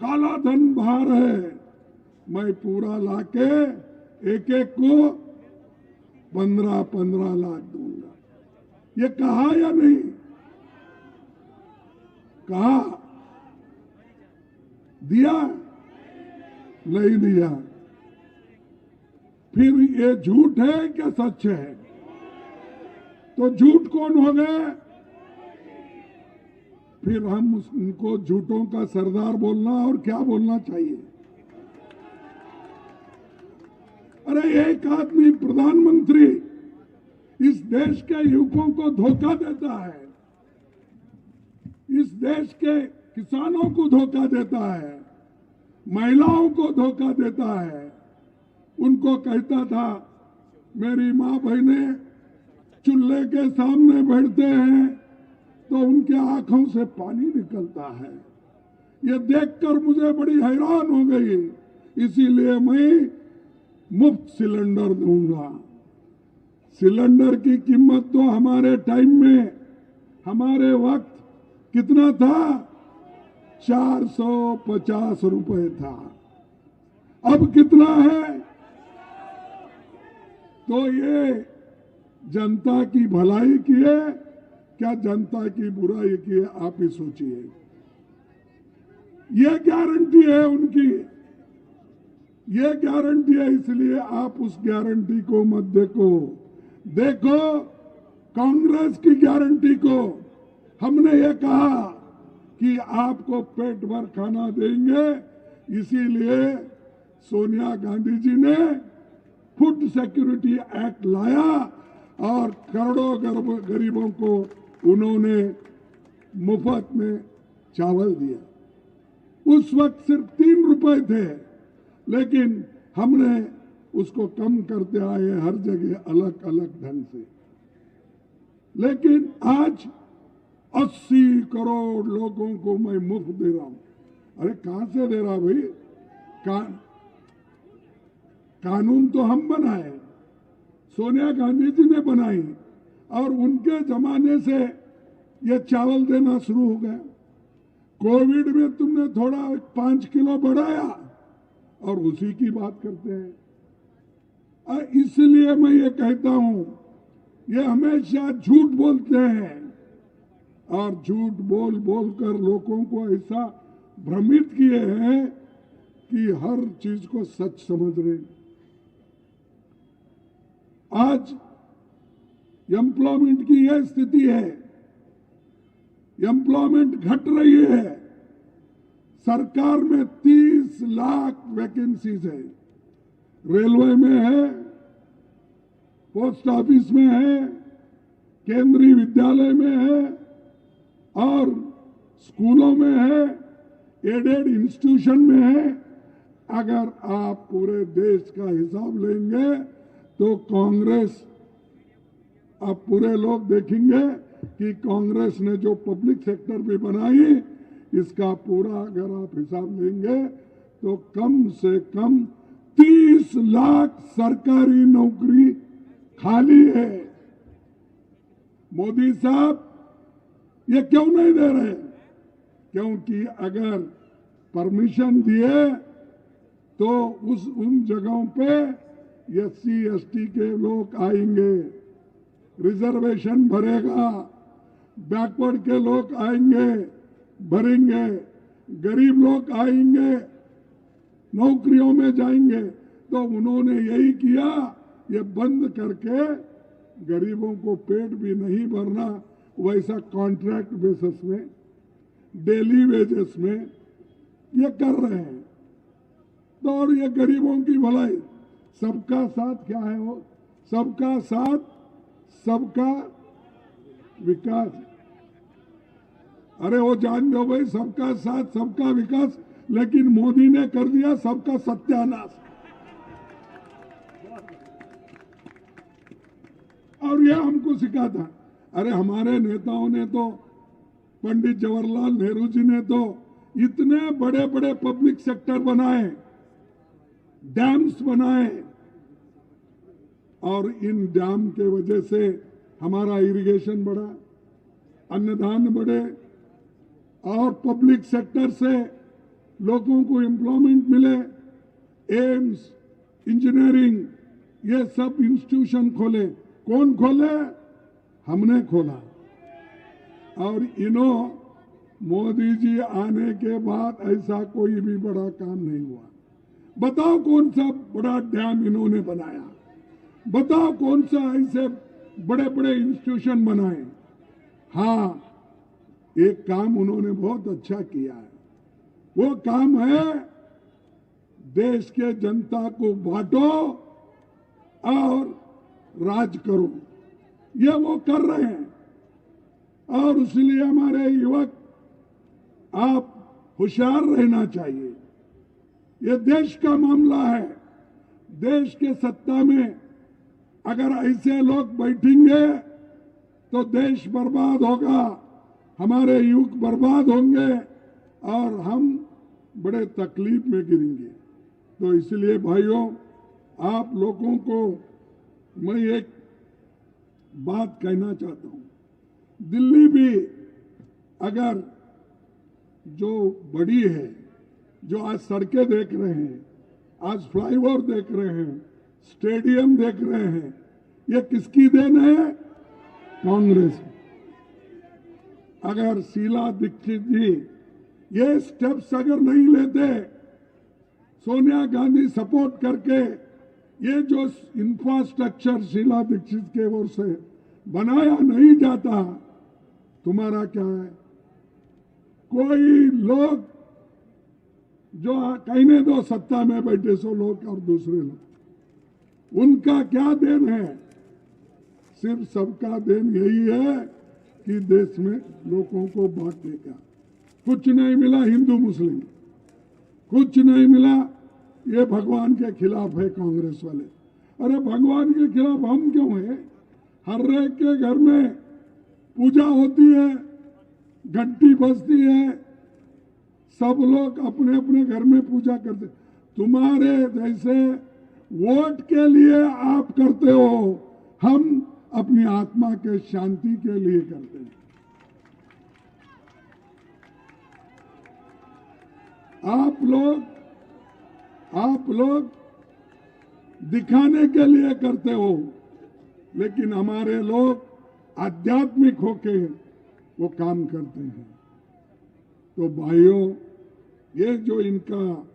काला धन बाहर है, मैं पूरा लाके एक एक को 15-15 लाख दूंगा। ये कहा या नहीं कहा? दिया? नहीं दिया। फिर ये झूठ है क्या सच है? तो झूठ कौन हो गए? फिर हम उनको झूठों का सरदार बोलना और क्या बोलना चाहिए? अरे एक आदमी प्रधानमंत्री इस देश के युवकों को धोखा देता है, इस देश के किसानों को धोखा देता है, महिलाओं को धोखा देता है। उनको कहता था मेरी माँ बहनें चूल्हे के सामने बैठते हैं तो उनके आंखों से पानी निकलता है। ये देखकर मुझे बड़ी हैरान हो गई, इसीलिए मैं मुफ्त सिलेंडर दूंगा। सिलेंडर की कीमत तो हमारे टाइम में, हमारे वक्त कितना था? 450 रुपए था। अब कितना है? तो ये जनता की भलाई की है क्या जनता की बुराई की है? आप ही सोचिए। ये गारंटी है उनकी, ये गारंटी है, इसलिए आप उस गारंटी को मत देखो कांग्रेस की गारंटी को। हमने ये कहा कि आपको पेट भर खाना देंगे, इसीलिए सोनिया गांधी जी ने फूड सिक्योरिटी एक्ट लाया और करोड़ों गरीबों को उन्होंने मुफ्त में चावल दिया। उस वक्त सिर्फ 3 रुपए थे, लेकिन हमने उसको कम करते आए हर जगह अलग अलग ढंग से। लेकिन आज 80 करोड़ लोगों को मैं मुफ्त दे रहा हूं। अरे कहां से दे रहा भाई? कानून तो हम बनाए, सोनिया गांधी जी ने बनाई, और उनके जमाने से ये चावल देना शुरू हो गया। कोविड में तुमने थोड़ा 5 किलो बढ़ाया और उसी की बात करते हैं। इसलिए मैं ये कहता हूं, ये हमेशा झूठ बोलते हैं और झूठ बोल कर लोगों को ऐसा भ्रमित किए हैं कि हर चीज को सच समझ रहे। आज एम्प्लॉयमेंट की यह स्थिति है, एम्प्लॉयमेंट घट रही है। सरकार में 30 लाख वैकेंसीज है, रेलवे में है, पोस्ट ऑफिस में है, केंद्रीय विद्यालय में है और स्कूलों में है, एडेड इंस्टीट्यूशन में है। अगर आप पूरे देश का हिसाब लेंगे तो कांग्रेस, आप पूरे लोग देखेंगे कि कांग्रेस ने जो पब्लिक सेक्टर भी बनाई, इसका पूरा अगर आप हिसाब लेंगे तो कम से कम 30 लाख सरकारी नौकरी खाली है। मोदी साहब ये क्यों नहीं दे रहे? क्योंकि अगर परमिशन दिए तो उन जगहों पे SC ST के लोग आएंगे, रिजर्वेशन भरेगा, बैकवर्ड के लोग आएंगे, भरेंगे, गरीब लोग आएंगे, नौकरियों में जाएंगे। तो उन्होंने यही किया, ये बंद करके गरीबों को पेट भी नहीं भरना, वैसा कॉन्ट्रैक्ट बेसिस में, डेली वेजेस में ये कर रहे हैं। तो और ये गरीबों की भलाई, सबका साथ क्या है? वो सबका साथ सबका विकास। अरे वो जान दो भाई, सबका साथ सबका विकास, लेकिन मोदी ने कर दिया सबका सत्यानाश। और ये हमको सिखाता। अरे हमारे नेताओं ने तो, पंडित जवाहरलाल नेहरू जी ने तो इतने बड़े बड़े पब्लिक सेक्टर बनाए, डैम्स बनाए, और इन डैम के वजह से हमारा इरिगेशन बढ़ा, अन्नदान बढ़े, और पब्लिक सेक्टर से लोगों को एम्प्लॉयमेंट मिले। एम्स, इंजीनियरिंग, ये सब इंस्टीट्यूशन खोले। कौन खोले? हमने खोला। और मोदी जी आने के बाद ऐसा कोई भी बड़ा काम नहीं हुआ। बताओ कौन सा बड़ा डैम इन्होंने बनाया? बताओ कौन सा ऐसे बड़े बड़े इंस्टीट्यूशन बनाए? हाँ, एक काम उन्होंने बहुत अच्छा किया है। वो काम है देश के जनता को बांटो और राज करो। ये वो कर रहे हैं। और इसलिए हमारे युवक, आप होशियार रहना चाहिए। ये देश का मामला है। देश के सत्ता में अगर ऐसे लोग बैठेंगे तो देश बर्बाद होगा, हमारे युवक बर्बाद होंगे और हम बड़े तकलीफ में गिरेंगे। तो इसलिए भाइयों, आप लोगों को मैं एक बात कहना चाहता हूं। दिल्ली भी अगर जो बड़ी है, जो आज सड़कें देख रहे हैं, आज फ्लाईओवर देख रहे हैं, स्टेडियम देख रहे हैं, ये किसकी देन है? कांग्रेस। अगर शीला दीक्षित जी ये स्टेप्स अगर नहीं लेते, सोनिया गांधी सपोर्ट करके ये जो इंफ्रास्ट्रक्चर शीला दीक्षित के ओर से बनाया नहीं जाता, तुम्हारा क्या है? कोई लोग जो कहने दो सत्ता में बैठे सो लोग और दूसरे लोग, उनका क्या देन है? सिर्फ सबका देन यही है कि देश में लोगों को बांटने का। कुछ नहीं मिला हिंदू मुस्लिम, कुछ नहीं मिला। ये भगवान के खिलाफ है कांग्रेस वाले। अरे भगवान के खिलाफ हम क्यों हैं? हर एक के घर में पूजा होती है, घंटी बजती है, सब लोग अपने अपने घर में पूजा करते। तुम्हारे जैसे वोट के लिए आप करते हो, हम अपनी आत्मा के शांति के लिए करते हैं। आप लोग दिखाने के लिए करते हो, लेकिन हमारे लोग आध्यात्मिक होके वो काम करते हैं। तो भाइयों, ये जो इनका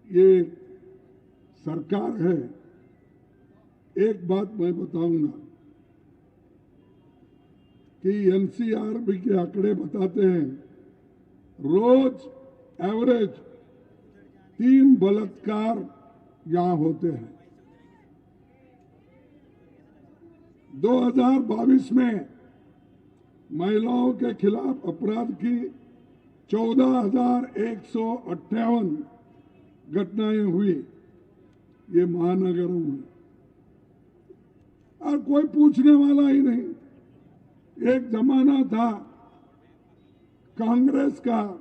ये सरकार है, एक बात मैं बताऊंगा कि एनसीआरबी के आंकड़े बताते हैं, रोज एवरेज 3 बलात्कार यहां होते हैं। 2022 में महिलाओं के खिलाफ अपराध की 14,158 घटनाएं हुई ये महानगरों में, और कोई पूछने वाला ही नहीं। एक जमाना था कांग्रेस का,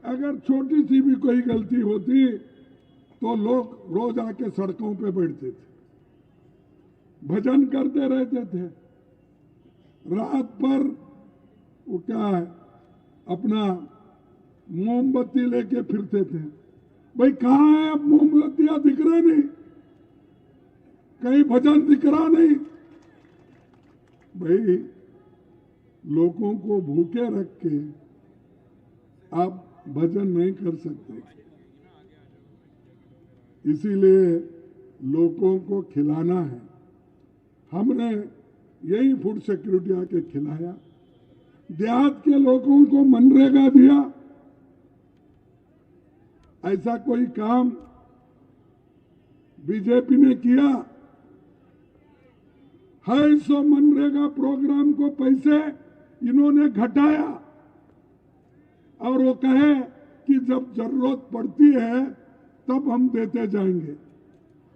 अगर छोटी सी भी कोई गलती होती तो लोग रोज आके सड़कों पे बैठते थे, भजन करते रहते थे, रात भर वो क्या है अपना मोमबत्ती लेके फिरते थे। भाई कहाँ है? अब मोमबत्तियां दिख रहे नहीं, कहीं भजन दिख रहा नहीं। भाई लोगों को भूखे रख के आप भजन नहीं कर सकते, इसीलिए लोगों को खिलाना है। हमने यही फूड सिक्योरिटी आके खिलाया, देहात के लोगों को मनरेगा दिया। ऐसा कोई काम बीजेपी ने किया है? सो मनरेगा प्रोग्राम को पैसे इन्होंने घटाया और वो कहे कि जब जरूरत पड़ती है तब हम देते जाएंगे।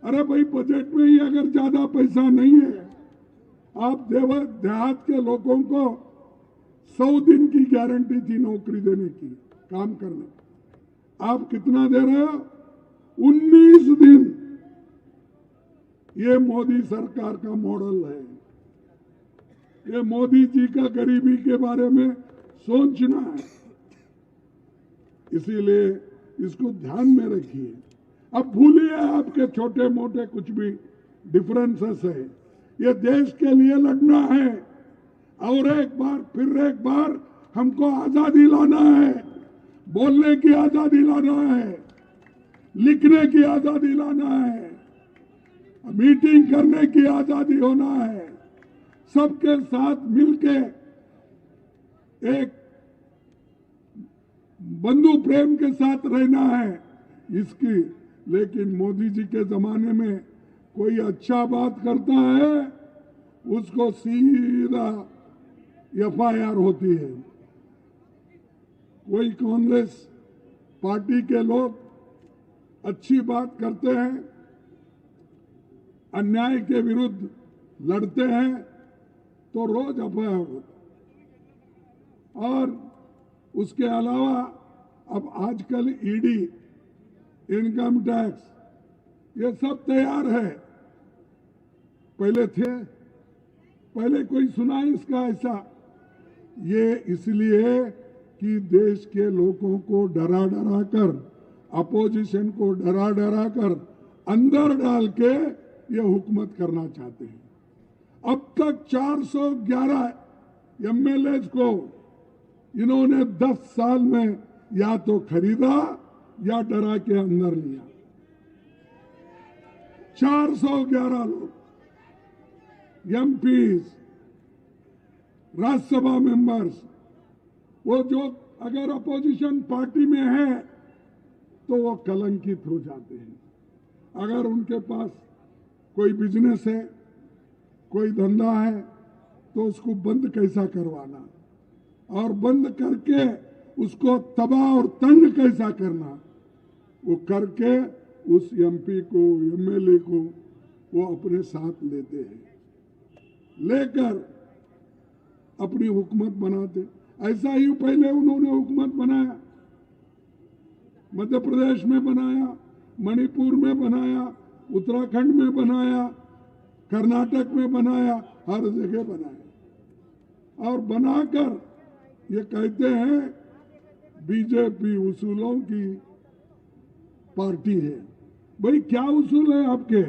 अरे भाई, बजट में ही अगर ज्यादा पैसा नहीं है, आप देहात के लोगों को 100 दिन की गारंटी थी नौकरी देने की, काम करने, आप कितना दे रहे हो? 19 दिन। ये मोदी सरकार का मॉडल है। ये मोदी जी का गरीबी के बारे में सोचना है, इसीलिए इसको ध्यान में रखिए। अब भूलिए आपके छोटे मोटे कुछ भी डिफरेंसेस है, ये देश के लिए लड़ना है और एक बार हमको आजादी लाना है, बोलने की आजादी लाना है, लिखने की आजादी लाना है, मीटिंग करने की आजादी होना है, सबके साथ मिलके एक बंधु प्रेम के साथ रहना है इसकी। लेकिन मोदी जी के जमाने में कोई अच्छा बात करता है उसको सीधा FIR होती है। कोई कांग्रेस पार्टी के लोग अच्छी बात करते हैं, अन्याय के विरुद्ध लड़ते हैं तो रोज FIR होता है। और उसके अलावा अब आजकल ED, इनकम टैक्स, ये सब तैयार है। पहले कोई सुना इसका ऐसा? ये इसलिए कि देश के लोगों को डरा डरा कर, अपोजिशन को डरा डरा कर अंदर डाल के ये हुकूमत करना चाहते हैं। अब तक 411 MLAs को इन्होंने 10 साल में या तो खरीदा या डरा के अंदर लिया। 411 लोग, MPs, राज्यसभा मेंबर्स, वो जो अगर अपोजिशन पार्टी में है तो वो कलंकित हो जाते हैं। अगर उनके पास कोई बिजनेस है, कोई धंधा है, तो उसको बंद कैसा करवाना और बंद करके उसको तबाह और तंग कैसा करना, वो करके उस MP को, MLA को वो अपने साथ लेते हैं, लेकर अपनी हुकूमत बनाते। ऐसा ही पहले उन्होंने हुकूमत बनाया, मध्य प्रदेश में बनाया, मणिपुर में बनाया, उत्तराखंड में बनाया, कर्नाटक में बनाया, हर जगह बनाया। और बनाकर ये कहते हैं बीजेपी उसूलों की पार्टी है। भाई क्या उसूल है आपके?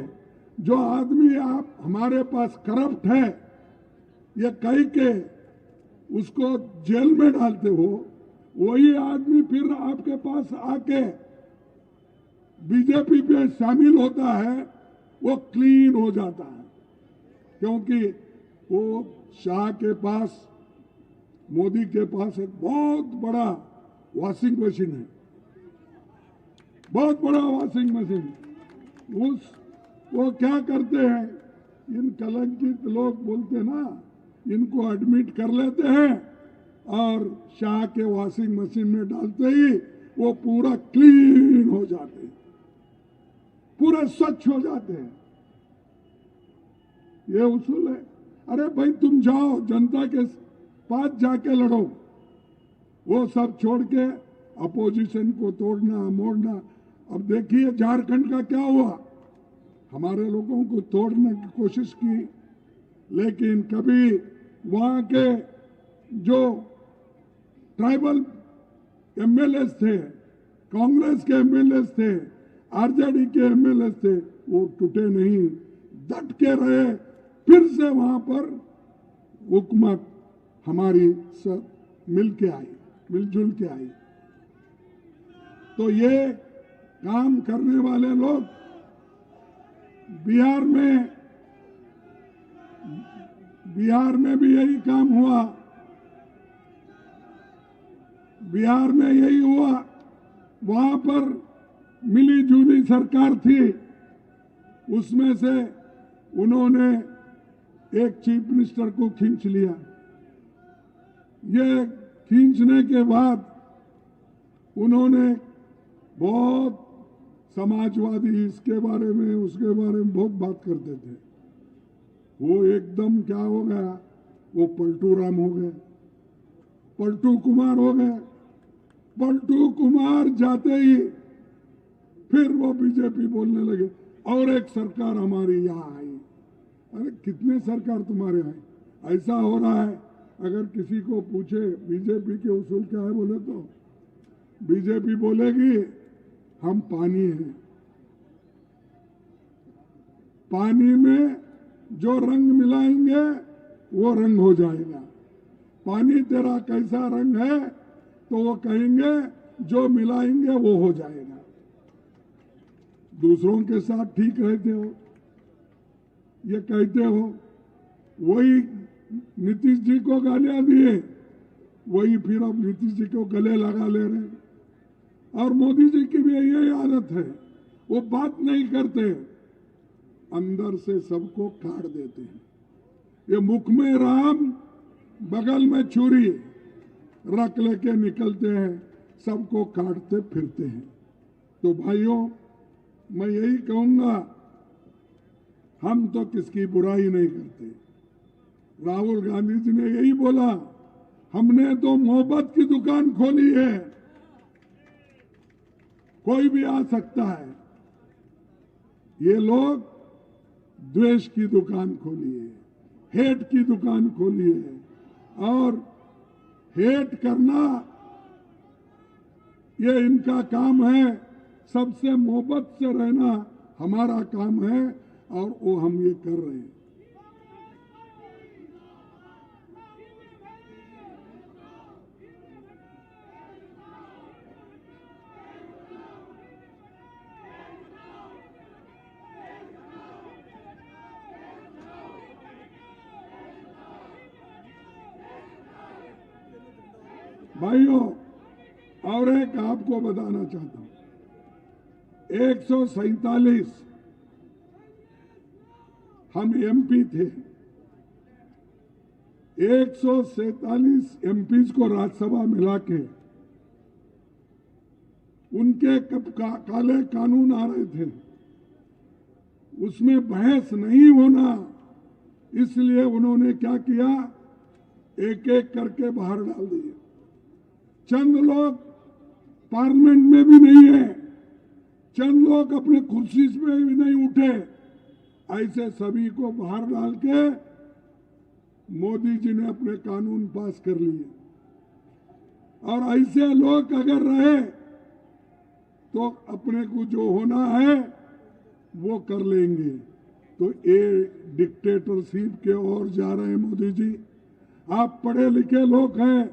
जो आदमी आप हमारे पास करप्ट है ये कह के उसको जेल में डालते हो, वही आदमी फिर आपके पास आके बीजेपी में शामिल होता है, वो क्लीन हो जाता है। क्योंकि वो शाह के पास, मोदी के पास एक बहुत बड़ा वॉशिंग मशीन है, बहुत बड़ा वॉशिंग मशीन। वो क्या करते हैं, इन कलंकित लोग बोलते ना, इनको एडमिट कर लेते हैं और शाह के वॉशिंग मशीन में डालते ही वो पूरा क्लीन हो जाते हैं, पूरे स्वच्छ हो जाते हैं। ये उसूल है। अरे भाई तुम जाओ जनता के पास जाके लड़ो, वो सब छोड़ के अपोजिशन को तोड़ना मोड़ना। अब देखिए झारखंड का क्या हुआ, हमारे लोगों को तोड़ने की कोशिश की, लेकिन कभी वहां के जो ट्राइबल MLAs थे, कांग्रेस के MLAs थे, RJD के MLAs थे, वो टूटे नहीं, डट के रहे। फिर से वहां पर हुकूमत हमारी सब मिलजुल के आई। तो ये काम करने वाले लोग बिहार में भी यही काम हुआ, बिहार में यही हुआ। वहां पर मिली जुली सरकार थी, उसमें से उन्होंने एक चीफ मिनिस्टर को खींच लिया। ये खींचने के बाद उन्होंने बहुत समाजवादी इसके बारे में उसके बारे में बहुत बात करते थे। वो एकदम क्या हो गया, वो पलटू राम हो गए, पलटू कुमार हो गए। पलटू कुमार जाते ही फिर वो बीजेपी बोलने लगे और एक सरकार हमारी यहाँ आई। अरे कितने सरकार तुम्हारे आई? ऐसा हो रहा है, अगर किसी को पूछे बीजेपी के उसूल क्या है बोले तो बीजेपी बोलेगी हम पानी हैं, पानी में जो रंग मिलाएंगे वो रंग हो जाएगा। पानी तेरा कैसा रंग है तो वो कहेंगे जो मिलाएंगे वो हो जाएगा। दूसरों के साथ ठीक रहते हो, ये कहते हो। वही नीतीश जी को गालियां दिए, वही फिर अब नीतीश जी को गले लगा ले रहे हैं। और मोदी जी की भी यही आदत है, वो बात नहीं करते, अंदर से सबको काट देते हैं। ये मुख में राम बगल में छुरी रख लेके निकलते हैं, सबको काटते फिरते हैं। तो भाइयों, मैं यही कहूंगा, हम तो किसकी बुराई नहीं करते। राहुल गांधी जी ने यही बोला, हमने तो मोहब्बत की दुकान खोली है, कोई भी आ सकता है। ये लोग द्वेष की दुकान खोली है, हेट की दुकान खोली है, और हेट करना ये इनका काम है। सबसे मोहब्बत से रहना हमारा काम है, और वो हम ये कर रहे हैं। भाइयों, और एक आपको बताना चाहता हूं, 147 हम एमपी थे। 147 एमपीज को राज्यसभा मिला के उनके काले कानून आ रहे थे, उसमें बहस नहीं होना, इसलिए उन्होंने क्या किया, एक एक करके बाहर डाल दिए। चंद लोग पार्लियामेंट में भी नहीं है, चंद लोग अपने कुर्सी पे भी नहीं उठे, ऐसे सभी को बाहर डाल के मोदी जी ने अपने कानून पास कर लिए। और ऐसे लोग अगर रहे तो अपने को जो होना है वो कर लेंगे। तो ये डिक्टेटरशिप के ओर जा रहे हैं मोदी जी। आप पढ़े लिखे लोग हैं,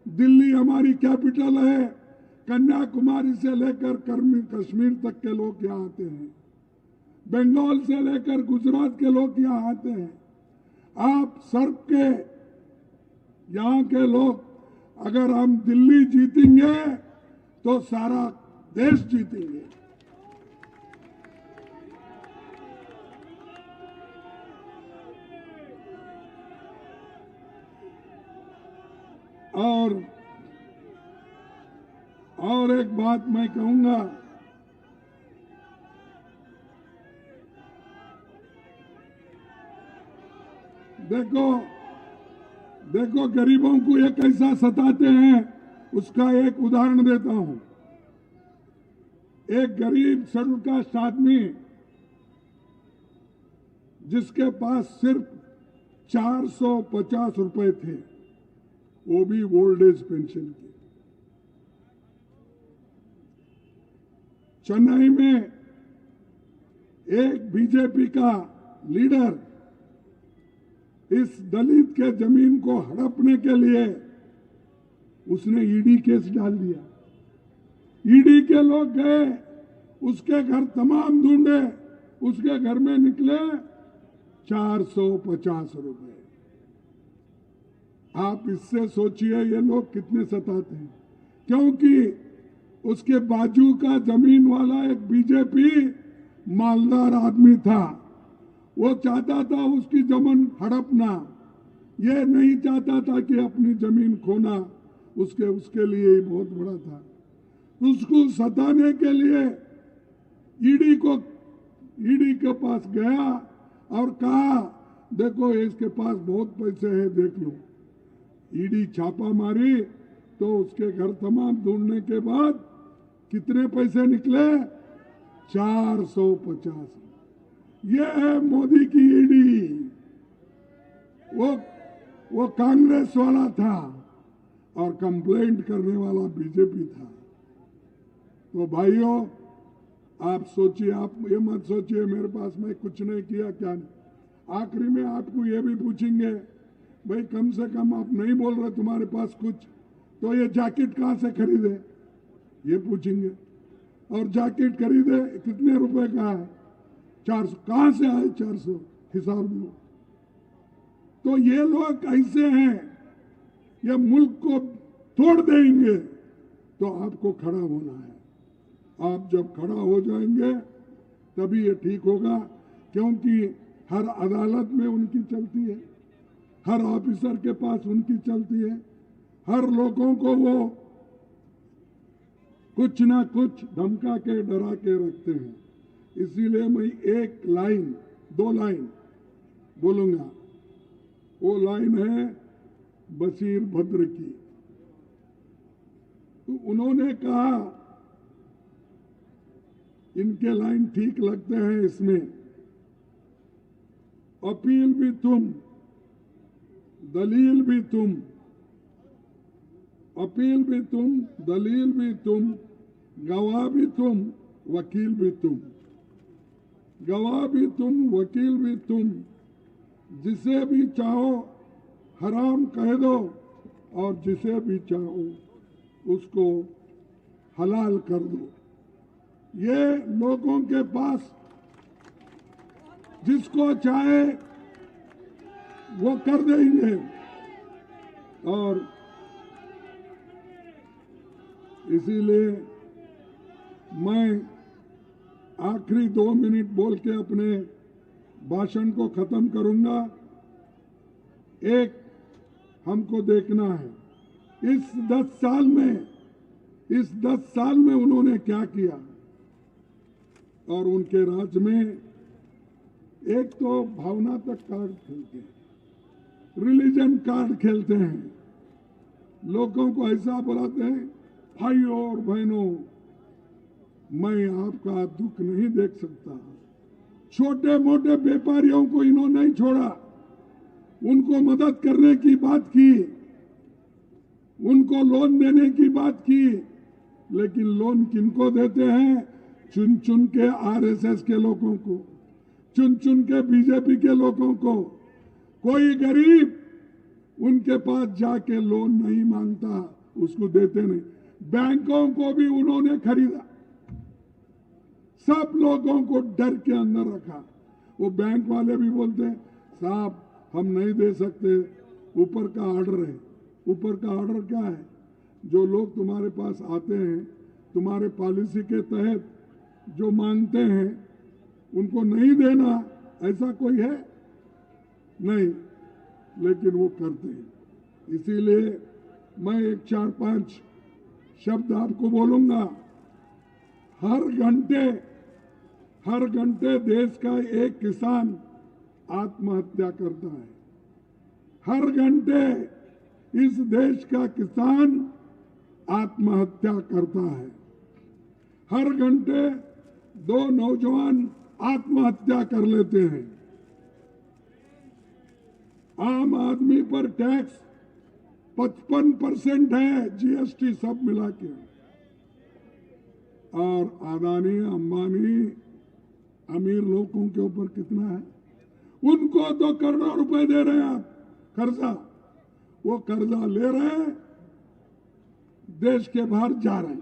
दिल्ली हमारी कैपिटल है, कन्याकुमारी से लेकर कश्मीर तक के लोग यहाँ आते हैं, बंगाल से लेकर गुजरात के लोग यहाँ आते हैं। आप सर्व के यहाँ के लोग, अगर हम दिल्ली जीतेंगे तो सारा देश जीतेंगे। और एक बात मैं कहूंगा, देखो गरीबों को ये कैसा सताते हैं, उसका एक उदाहरण देता हूं। एक गरीब शेड्यूल कास्ट आदमी जिसके पास सिर्फ 450 रुपए थे, वो भी ओल्ड एज पेंशन की। चेन्नई में एक बीजेपी का लीडर इस दलित के जमीन को हड़पने के लिए उसने ईडी केस डाल दिया। ईडी के लोग गए, उसके घर तमाम ढूंढे, उसके घर में निकले 450 रुपए। आप इससे सोचिए ये लोग कितने सताते हैं, क्योंकि उसके बाजू का जमीन वाला एक बीजेपी मालदार आदमी था, वो चाहता था उसकी जमीन हड़पना, ये नहीं चाहता था कि अपनी जमीन खोना, उसके लिए ही बहुत बड़ा था। उसको सताने के लिए ईडी के पास गया और कहा, देखो इसके पास बहुत पैसे हैं, देख लो। ईडी छापा मारी तो उसके घर तमाम ढूंढने के बाद कितने पैसे निकले, 450। ये है मोदी की ईडी। वो कांग्रेस वाला था और कंप्लेंट करने वाला बीजेपी था। तो भाइयों, आप सोचिए, आप ये मत सोचिए मेरे पास मैं कुछ नहीं किया, क्या नहीं। आखिरी में आपको ये भी पूछेंगे, भाई कम से कम आप नहीं बोल रहे तुम्हारे पास कुछ, तो ये जैकेट कहां से खरीदे, ये पूछेंगे। और जैकेट खरीदे कितने रुपए का है, 400। कहां से आए 400, हिसाब दो। तो ये लोग ऐसे हैं, ये मुल्क को तोड़ देंगे। तो आपको खड़ा होना है। आप जब खड़ा हो जाएंगे तभी ये ठीक होगा। क्योंकि हर अदालत में उनकी चलती है, हर ऑफिसर के पास उनकी चलती है, हर लोगों को वो कुछ ना कुछ धमका के डरा के रखते हैं। इसीलिए मैं एक लाइन, 2 लाइन बोलूंगा। वो लाइन है बशीर भद्र की। तो उन्होंने कहा, इनके लाइन ठीक लगते हैं इसमें, अपील भी तुम, दलील भी तुम, अपील भी तुम, दलील भी तुम, गवाह भी तुम, वकील भी तुम, गवाह भी तुम, वकील भी तुम, जिसे भी चाहो हराम कह दो और जिसे भी चाहो उसको हलाल कर दो। ये लोगों के पास जिसको चाहे वो कर देंगे। और इसीलिए मैं आखिरी 2 मिनट बोल के अपने भाषण को खत्म करूंगा। एक हमको देखना है इस 10 साल में उन्होंने क्या किया। और उनके राज में एक तो भावनात्मक कार्ड खेलते हैं, रिलीजन कार्ड खेलते हैं, लोगों को ऐसा बुलाते हैं, भाइयों और बहनों मैं आपका दुख नहीं देख सकता। छोटे मोटे व्यापारियों को इन्होंने नहीं छोड़ा, उनको मदद करने की बात की, उनको लोन देने की बात की, लेकिन लोन किनको देते हैं? चुन चुन के आरएसएस के लोगों को, चुन चुन के बीजेपी के लोगों को। कोई गरीब उनके पास जाके लोन नहीं मांगता, उसको देते नहीं। बैंकों को भी उन्होंने खरीदा, सब लोगों को डर के अंदर रखा। वो बैंक वाले भी बोलते हैं साहब हम नहीं दे सकते, ऊपर का ऑर्डर है। ऊपर का ऑर्डर क्या है? जो लोग तुम्हारे पास आते हैं, तुम्हारे पॉलिसी के तहत जो मांगते हैं, उनको नहीं देना, ऐसा कोई है? नहीं, लेकिन वो करते हैं। इसीलिए मैं एक 4-5 शब्द आपको बोलूंगा। हर घंटे देश का एक किसान आत्महत्या करता है। हर घंटे इस देश का किसान आत्महत्या करता है। हर घंटे 2 नौजवान आत्महत्या कर लेते हैं। आम आदमी पर टैक्स 55% है, जीएसटी सब मिला के। और अदानी अंबानी अमीर लोगों के ऊपर कितना है? उनको तो करोड़ों रुपए दे रहे हैं आप कर्जा। वो कर्जा ले रहे हैं, देश के बाहर जा रहे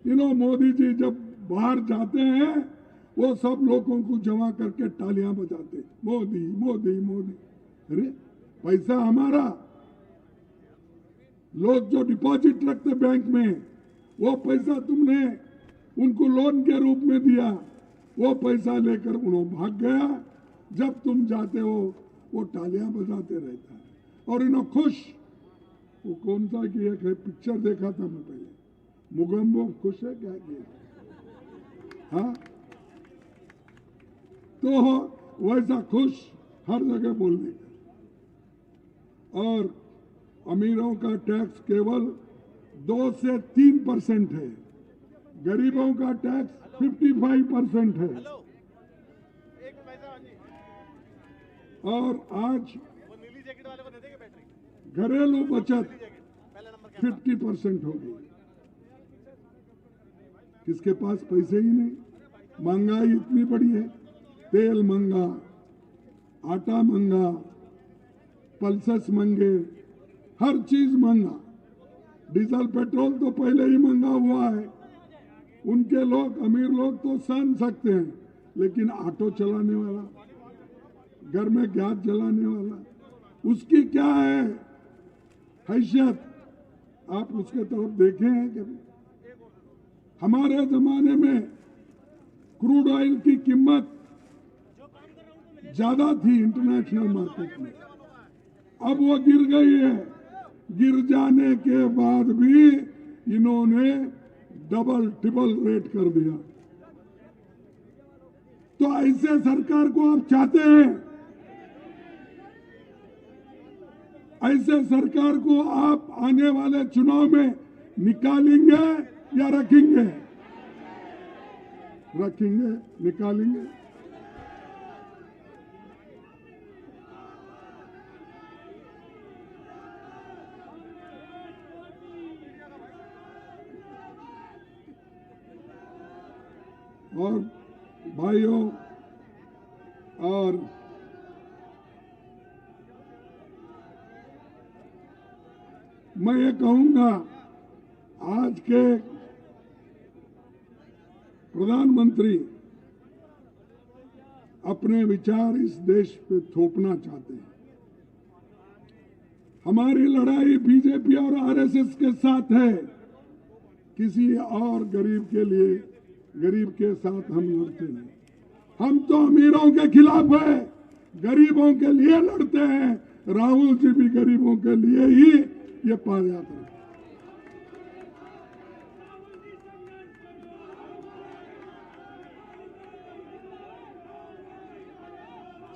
हैं। मोदी जी जब बाहर जाते हैं, वो सब लोगों को जमा करके तालियां बजाते, मोदी मोदी मोदी। अरे पैसा हमारा, लोग जो डिपॉजिट रखते बैंक में, वो पैसा तुमने उनको लोन के रूप में दिया, वो पैसा लेकर उन्होंने भाग गया। जब तुम जाते हो वो तालियां बजाते रहता है। और इन्होंने खुश, वो कौन सा की एक है पिक्चर देखा था मैं पहले, मुगम्बो खुश है क्या किया? हाँ, तो वैसा खुश हर जगह बोलने का। और अमीरों का टैक्स केवल 2 से 3% है, गरीबों का टैक्स 55% है। और आज घरेलू बचत 50% हो गई। किसके पास पैसे ही नहीं, महंगाई इतनी बड़ी है, तेल महंगा, आटा महंगा, पल्सेस महंगे, हर चीज महंगा। डीजल पेट्रोल तो पहले ही महंगा हुआ है। उनके लोग, अमीर लोग तो सहन सकते हैं, लेकिन ऑटो चलाने वाला, घर में गैस जलाने वाला, उसकी क्या है हैसियत? आप उसके तरफ देखे हैं कभी? हमारे जमाने में क्रूड ऑयल की कीमत ज्यादा थी इंटरनेशनल मार्केट में, अब वो गिर गई है। गिर जाने के बाद भी इन्होंने डबल ट्रिपल रेट कर दिया। तो ऐसे सरकार को आप चाहते हैं? ऐसे सरकार को आप आने वाले चुनाव में निकालेंगे या रखेंगे? रखेंगे, निकालेंगे। और भाइयों और मैं ये कहूंगा, आज के प्रधानमंत्री अपने विचार इस देश पे थोपना चाहते हैं। हमारी लड़ाई बीजेपी और आरएसएस के साथ है, किसी और गरीब के लिए, गरीब के साथ हम लड़ते नहीं। हम तो अमीरों के खिलाफ है, गरीबों के लिए लड़ते हैं। राहुल जी भी गरीबों के लिए ही ये पदयात्रा।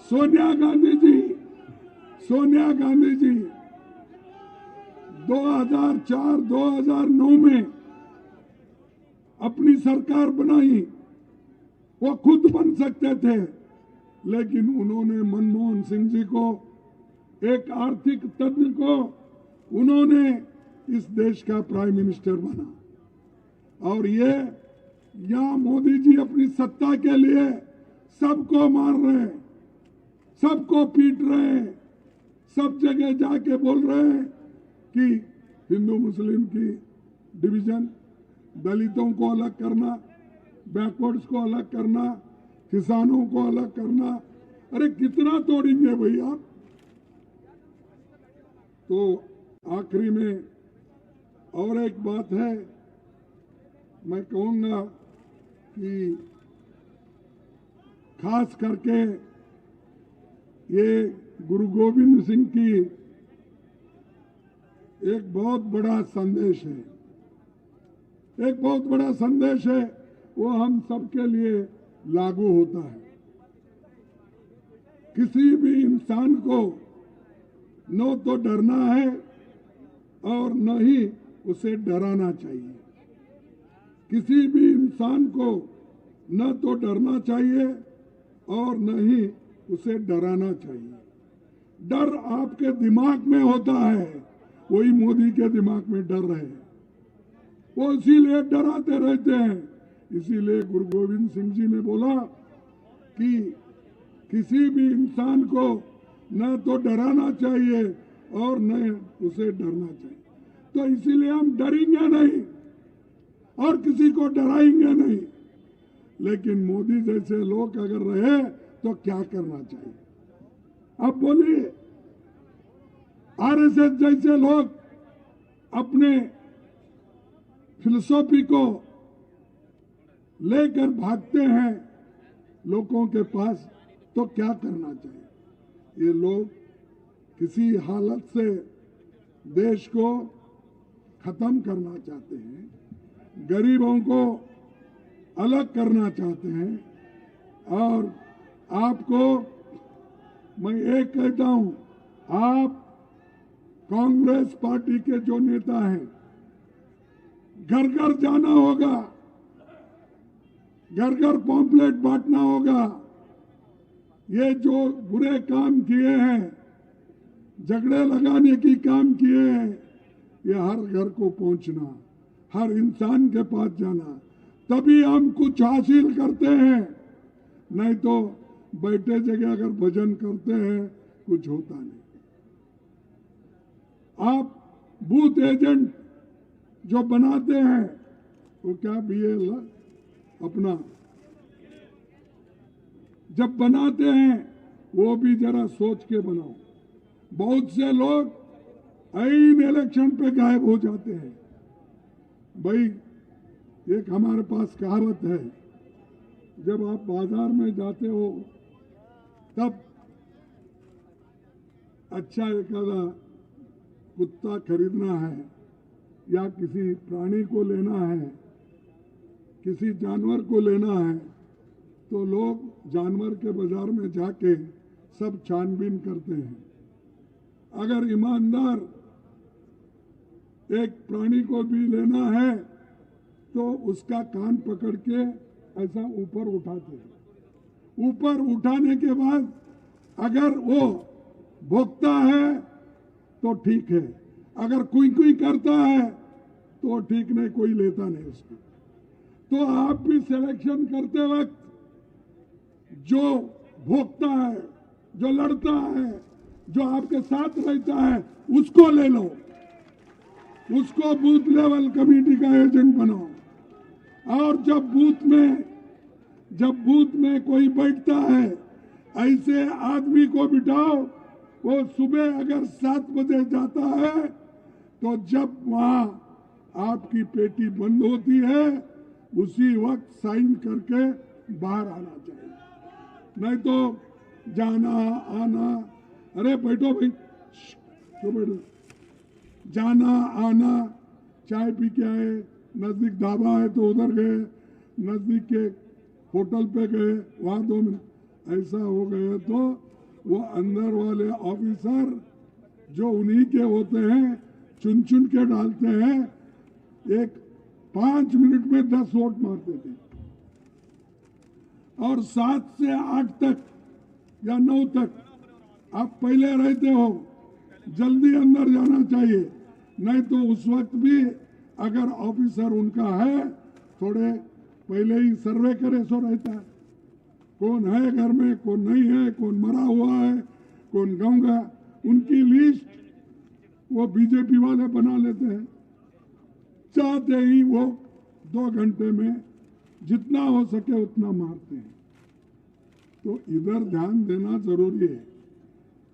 सोनिया गांधी जी 2004-2009 में अपनी सरकार बनाई। वो खुद बन सकते थे, लेकिन उन्होंने मनमोहन सिंह जी को, एक आर्थिक तज्ञ को, उन्होंने इस देश का प्राइम मिनिस्टर बना। और ये यहां मोदी जी अपनी सत्ता के लिए सबको मार रहे हैं, सबको पीट रहे हैं, सब जगह जाके बोल रहे हैं कि हिंदू मुस्लिम की डिवीजन, दलितों को अलग करना, बैकवर्ड्स को अलग करना, किसानों को अलग करना। अरे कितना तोड़ेंगे भाई आप? तो आखिरी में और एक बात है, मैं कहूंगा कि खास करके ये गुरु गोविंद सिंह की एक बहुत बड़ा संदेश है, एक बहुत बड़ा संदेश है। वो हम सबके लिए लागू होता है। किसी भी इंसान को न तो डरना है और न ही उसे डराना चाहिए। किसी भी इंसान को न तो डरना चाहिए और न ही उसे डराना चाहिए। डर आपके दिमाग में होता है, वही मोदी के दिमाग में डर है, वो इसीलिए डराते रहते हैं। इसीलिए गुरु गोविंद सिंह जी ने बोला कि किसी भी इंसान को न तो डराना चाहिए और न उसे डरना चाहिए। तो इसीलिए हम डरेंगे नहीं और किसी को डराएंगे नहीं। लेकिन मोदी जैसे लोग अगर रहे तो क्या करना चाहिए? अब बोलिए, आरएसएस जैसे लोग अपने फिलॉसफी को लेकर भागते हैं लोगों के पास, तो क्या करना चाहिए? ये लोग किसी हालत से देश को खत्म करना चाहते हैं, गरीबों को अलग करना चाहते हैं। और आपको मैं एक कहता हूं, आप कांग्रेस पार्टी के जो नेता हैं, घर घर जाना होगा, घर घर पॉम्पलेट बांटना होगा। ये जो बुरे काम किए हैं, झगड़े लगाने की काम किए हैं, ये हर घर को पहुंचना, हर इंसान के पास जाना, तभी हम कुछ हासिल करते हैं। नहीं तो बैठे जगह अगर भजन करते हैं कुछ होता नहीं। आप बूथ एजेंट जो बनाते हैं वो क्या बीएल अपना जब बनाते हैं वो भी जरा सोच के बनाओ। बहुत से लोग ऐन इलेक्शन पे गायब हो जाते हैं। भाई एक हमारे पास कहावत है, जब आप बाजार में जाते हो तब अच्छा एखादा कुत्ता खरीदना है या किसी प्राणी को लेना है, किसी जानवर को लेना है, तो लोग जानवर के बाजार में जाके सब छानबीन करते हैं। अगर ईमानदार एक प्राणी को भी लेना है तो उसका कान पकड़ के ऐसा ऊपर उठाते हैं। ऊपर उठाने के बाद अगर वो भोंकता है तो ठीक है, अगर कुई कुई करता है तो ठीक नहीं, कोई लेता नहीं उसको। तो आप भी सिलेक्शन करते वक्त जो भोंकता है, जो लड़ता है, जो आपके साथ रहता है, उसको ले लो, उसको बूथ लेवल कमेटी का एजेंट बनाओ। और जब बूथ में कोई बैठता है, ऐसे आदमी को बिठाओ। वो सुबह अगर 7 बजे जाता है तो जब वहां आपकी पेटी बंद होती है उसी वक्त साइन करके बाहर आना चाहिए, नहीं तो जाना आना, अरे बैठो भाई, क्यों बैठो, जाना आना, चाय पी के आए, नजदीक ढाबा है तो उधर गए, नजदीक के होटल पे गए, वहां 2 मिनट, ऐसा हो गया तो वो अंदर वाले ऑफिसर जो उन्हीं के होते हैं चुन चुन के डालते हैं। एक 5 मिनट में 10 वोट मारते थे। और 7 से 8 तक या 9 तक आप पहले रहते हो, जल्दी अंदर जाना चाहिए, नहीं तो उस वक्त भी अगर ऑफिसर उनका है थोड़े पहले ही सर्वे करे सो रहता है, कौन है घर में, कौन नहीं है, कौन मरा हुआ है, कौन गाँव, उनकी लिस्ट वो बीजेपी वाले बना लेते हैं। चाहते ही वो 2 घंटे में जितना हो सके उतना मारते हैं। तो इधर ध्यान देना जरूरी है।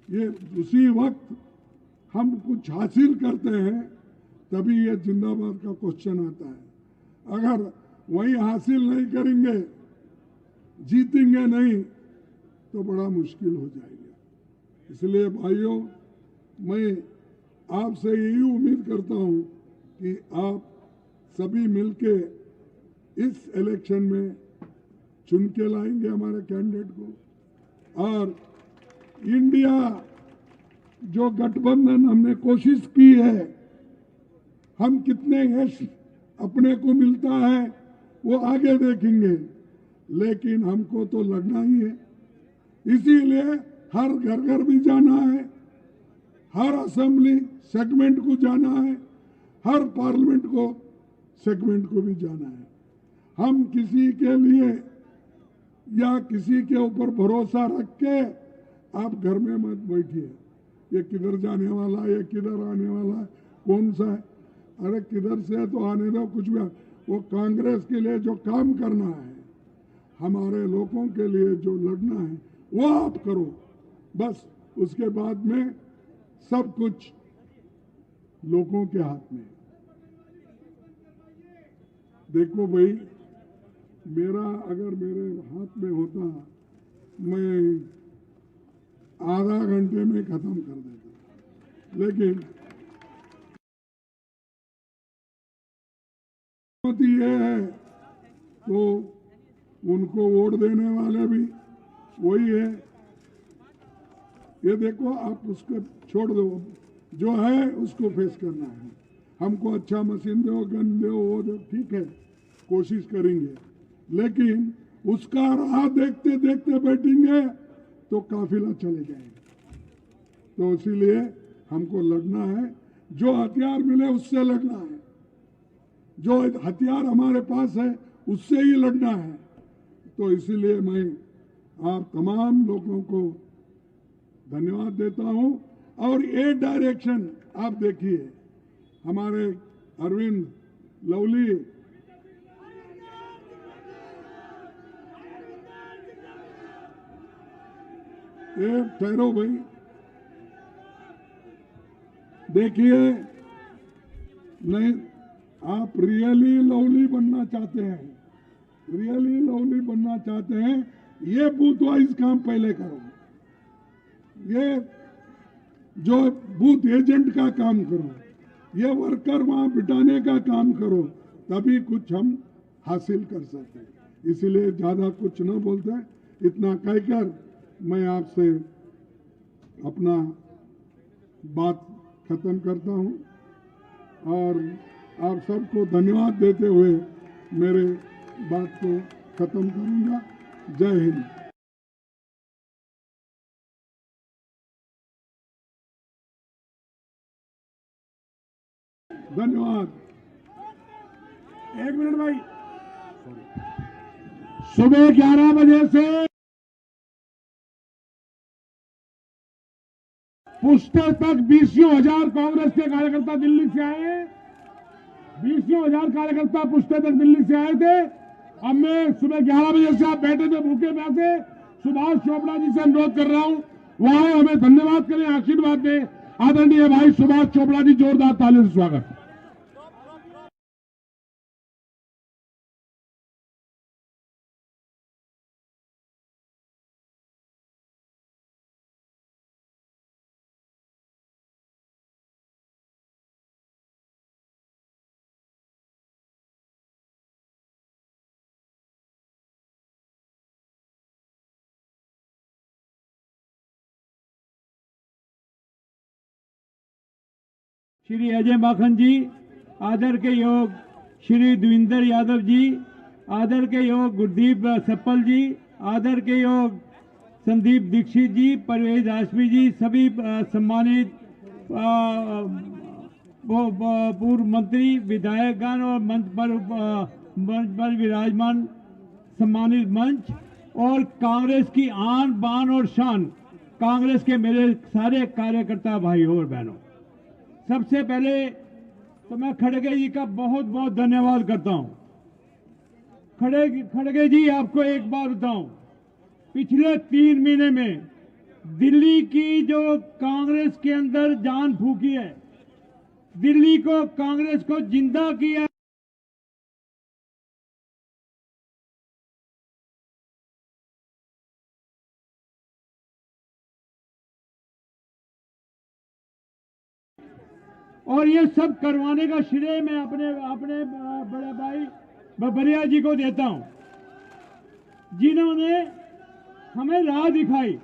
ये उसी वक्त हम कुछ हासिल करते हैं तभी ये जिंदाबाद का क्वेश्चन आता है। अगर वही हासिल नहीं करेंगे, जीतेंगे नहीं, तो बड़ा मुश्किल हो जाएगा। इसलिए भाइयों, मैं आपसे यही उम्मीद करता हूं कि आप सभी मिलके इस इलेक्शन में चुन के लाएंगे हमारे कैंडिडेट को। और इंडिया जो गठबंधन हमने कोशिश की है, हम कितने यश अपने को मिलता है वो आगे देखेंगे, लेकिन हमको तो लड़ना ही है। इसीलिए हर घर घर भी जाना है, हर असेंबली सेगमेंट को जाना है, हर पार्लियामेंट को सेगमेंट को भी जाना है। हम किसी के लिए या किसी के ऊपर भरोसा रख के आप घर में मत बैठिए, ये किधर जाने वाला है, ये किधर आने वाला है, कौन सा है, अरे किधर से है तो आने दो, कुछ भी। वो कांग्रेस के लिए जो काम करना है, हमारे लोगों के लिए जो लड़ना है, वो आप करो, बस। उसके बाद में सब कुछ लोगों के हाथ में। देखो भाई, मेरा अगर मेरे हाथ में होता, मैं आधा घंटे में खत्म कर देता, लेकिन ये है तो उनको वोट देने वाले भी वही है। ये देखो, आप उसको छोड़ दो, जो है उसको फेस करना है। हमको अच्छा मशीन दो, गन दो, वो दो, ठीक है, कोशिश करेंगे, लेकिन उसका राह देखते देखते बैठेंगे तो काफिला चले जाएगा। तो इसीलिए हमको लड़ना है, जो हथियार मिले उससे लड़ना है, जो हथियार हमारे पास है उससे ही लड़ना है। तो इसीलिए मैं आप तमाम लोगों को धन्यवाद देता हूं। और ये डायरेक्शन आप देखिए, हमारे अरविंद लवली ये ठहरो भाई, देखिए, नहीं आप रियली लवली बनना चाहते हैं, रियली लवली बनना चाहते हैं, ये बूथ वाइज काम पहले करो। जो बूथ एजेंट का काम करो, ये वर्कर वहां बिठाने का काम करो, तभी कुछ हम हासिल कर सकते हैं। इसलिए ज्यादा कुछ न बोलते, इतना कहकर मैं आपसे अपना बात खत्म करता हूं और आप सबको धन्यवाद देते हुए मेरे बात को खत्म करूंगा। जय हिंद। धन्यवाद। एक मिनट भाई, सुबह 11 बजे से पुष्कर तक 20,000 कांग्रेस के कार्यकर्ता दिल्ली से आए हैं। 20,000 कार्यकर्ता पुष्कर तक दिल्ली से आए थे। अब मैं सुबह 11 बजे से आप बैठे थे भूखे प्यासे, सुभाष चोपड़ा जी से अनुरोध कर रहा हूं वहां हमें धन्यवाद करें, आशीर्वाद दें। आदरणीय भाई सुभाष चोपड़ा जी, जोरदार तालियों से स्वागत। श्री अजय माखन जी, आदर के योग श्री देवेंद्र यादव जी, आदर के योग गुरदीप सप्पल जी, आदर के योग संदीप दीक्षित जी, परवेज हाशमी जी, सभी सम्मानित पूर्व मंत्री, विधायकगण और मंच पर विराजमान सम्मानित मंच और कांग्रेस की आन बान और शान, कांग्रेस के मेरे सारे कार्यकर्ता भाइयों और बहनों, सबसे पहले तो मैं खड़गे जी का बहुत बहुत धन्यवाद करता हूं। खड़गे जी, आपको एक बात बताऊं, पिछले 3 महीने में दिल्ली की जो कांग्रेस के अंदर जान फूकी है, दिल्ली को कांग्रेस को जिंदा किया, और ये सब करवाने का श्रेय मैं अपने बड़े भाई बबरिया जी को देता हूं, जिन्होंने हमें राह दिखाई।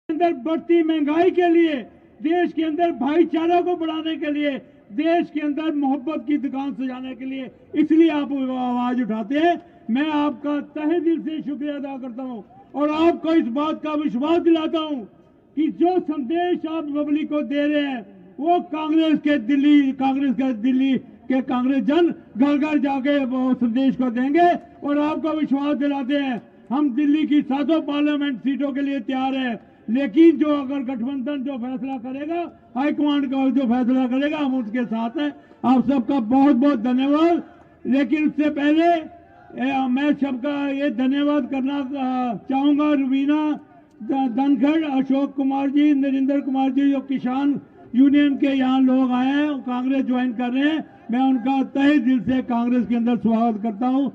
अंदर बढ़ती महंगाई के लिए, देश के अंदर भाईचारा को बढ़ाने के लिए, देश के अंदर मोहब्बत की दुकान सजाने के लिए, इसलिए आप आवाज उठाते हैं। मैं आपका तहे दिल से शुक्रिया अदा करता हूं और आपको इस बात का विश्वास दिलाता हूं कि जो संदेश आप पब्लिक को दे रहे हैं वो कांग्रेस के दिल्ली के कांग्रेस जन घर घर जाके वो संदेश को देंगे और आपको विश्वास दिलाते हैं हम दिल्ली की 7 पार्लियामेंट सीटों के लिए तैयार है। लेकिन जो अगर गठबंधन जो फैसला करेगा, हाईकमांड का जो फैसला करेगा, हम उसके साथ हैं। आप सबका बहुत बहुत धन्यवाद। लेकिन उससे पहले मैं सबका ये धन्यवाद करना चाहूंगा रुबीना धनखड़, अशोक कुमार जी, नरेंद्र कुमार जी, जो किसान यूनियन के यहाँ लोग आए हैं, कांग्रेस ज्वाइन कर रहे हैं। मैं उनका तहे दिल से कांग्रेस के अंदर स्वागत करता हूँ।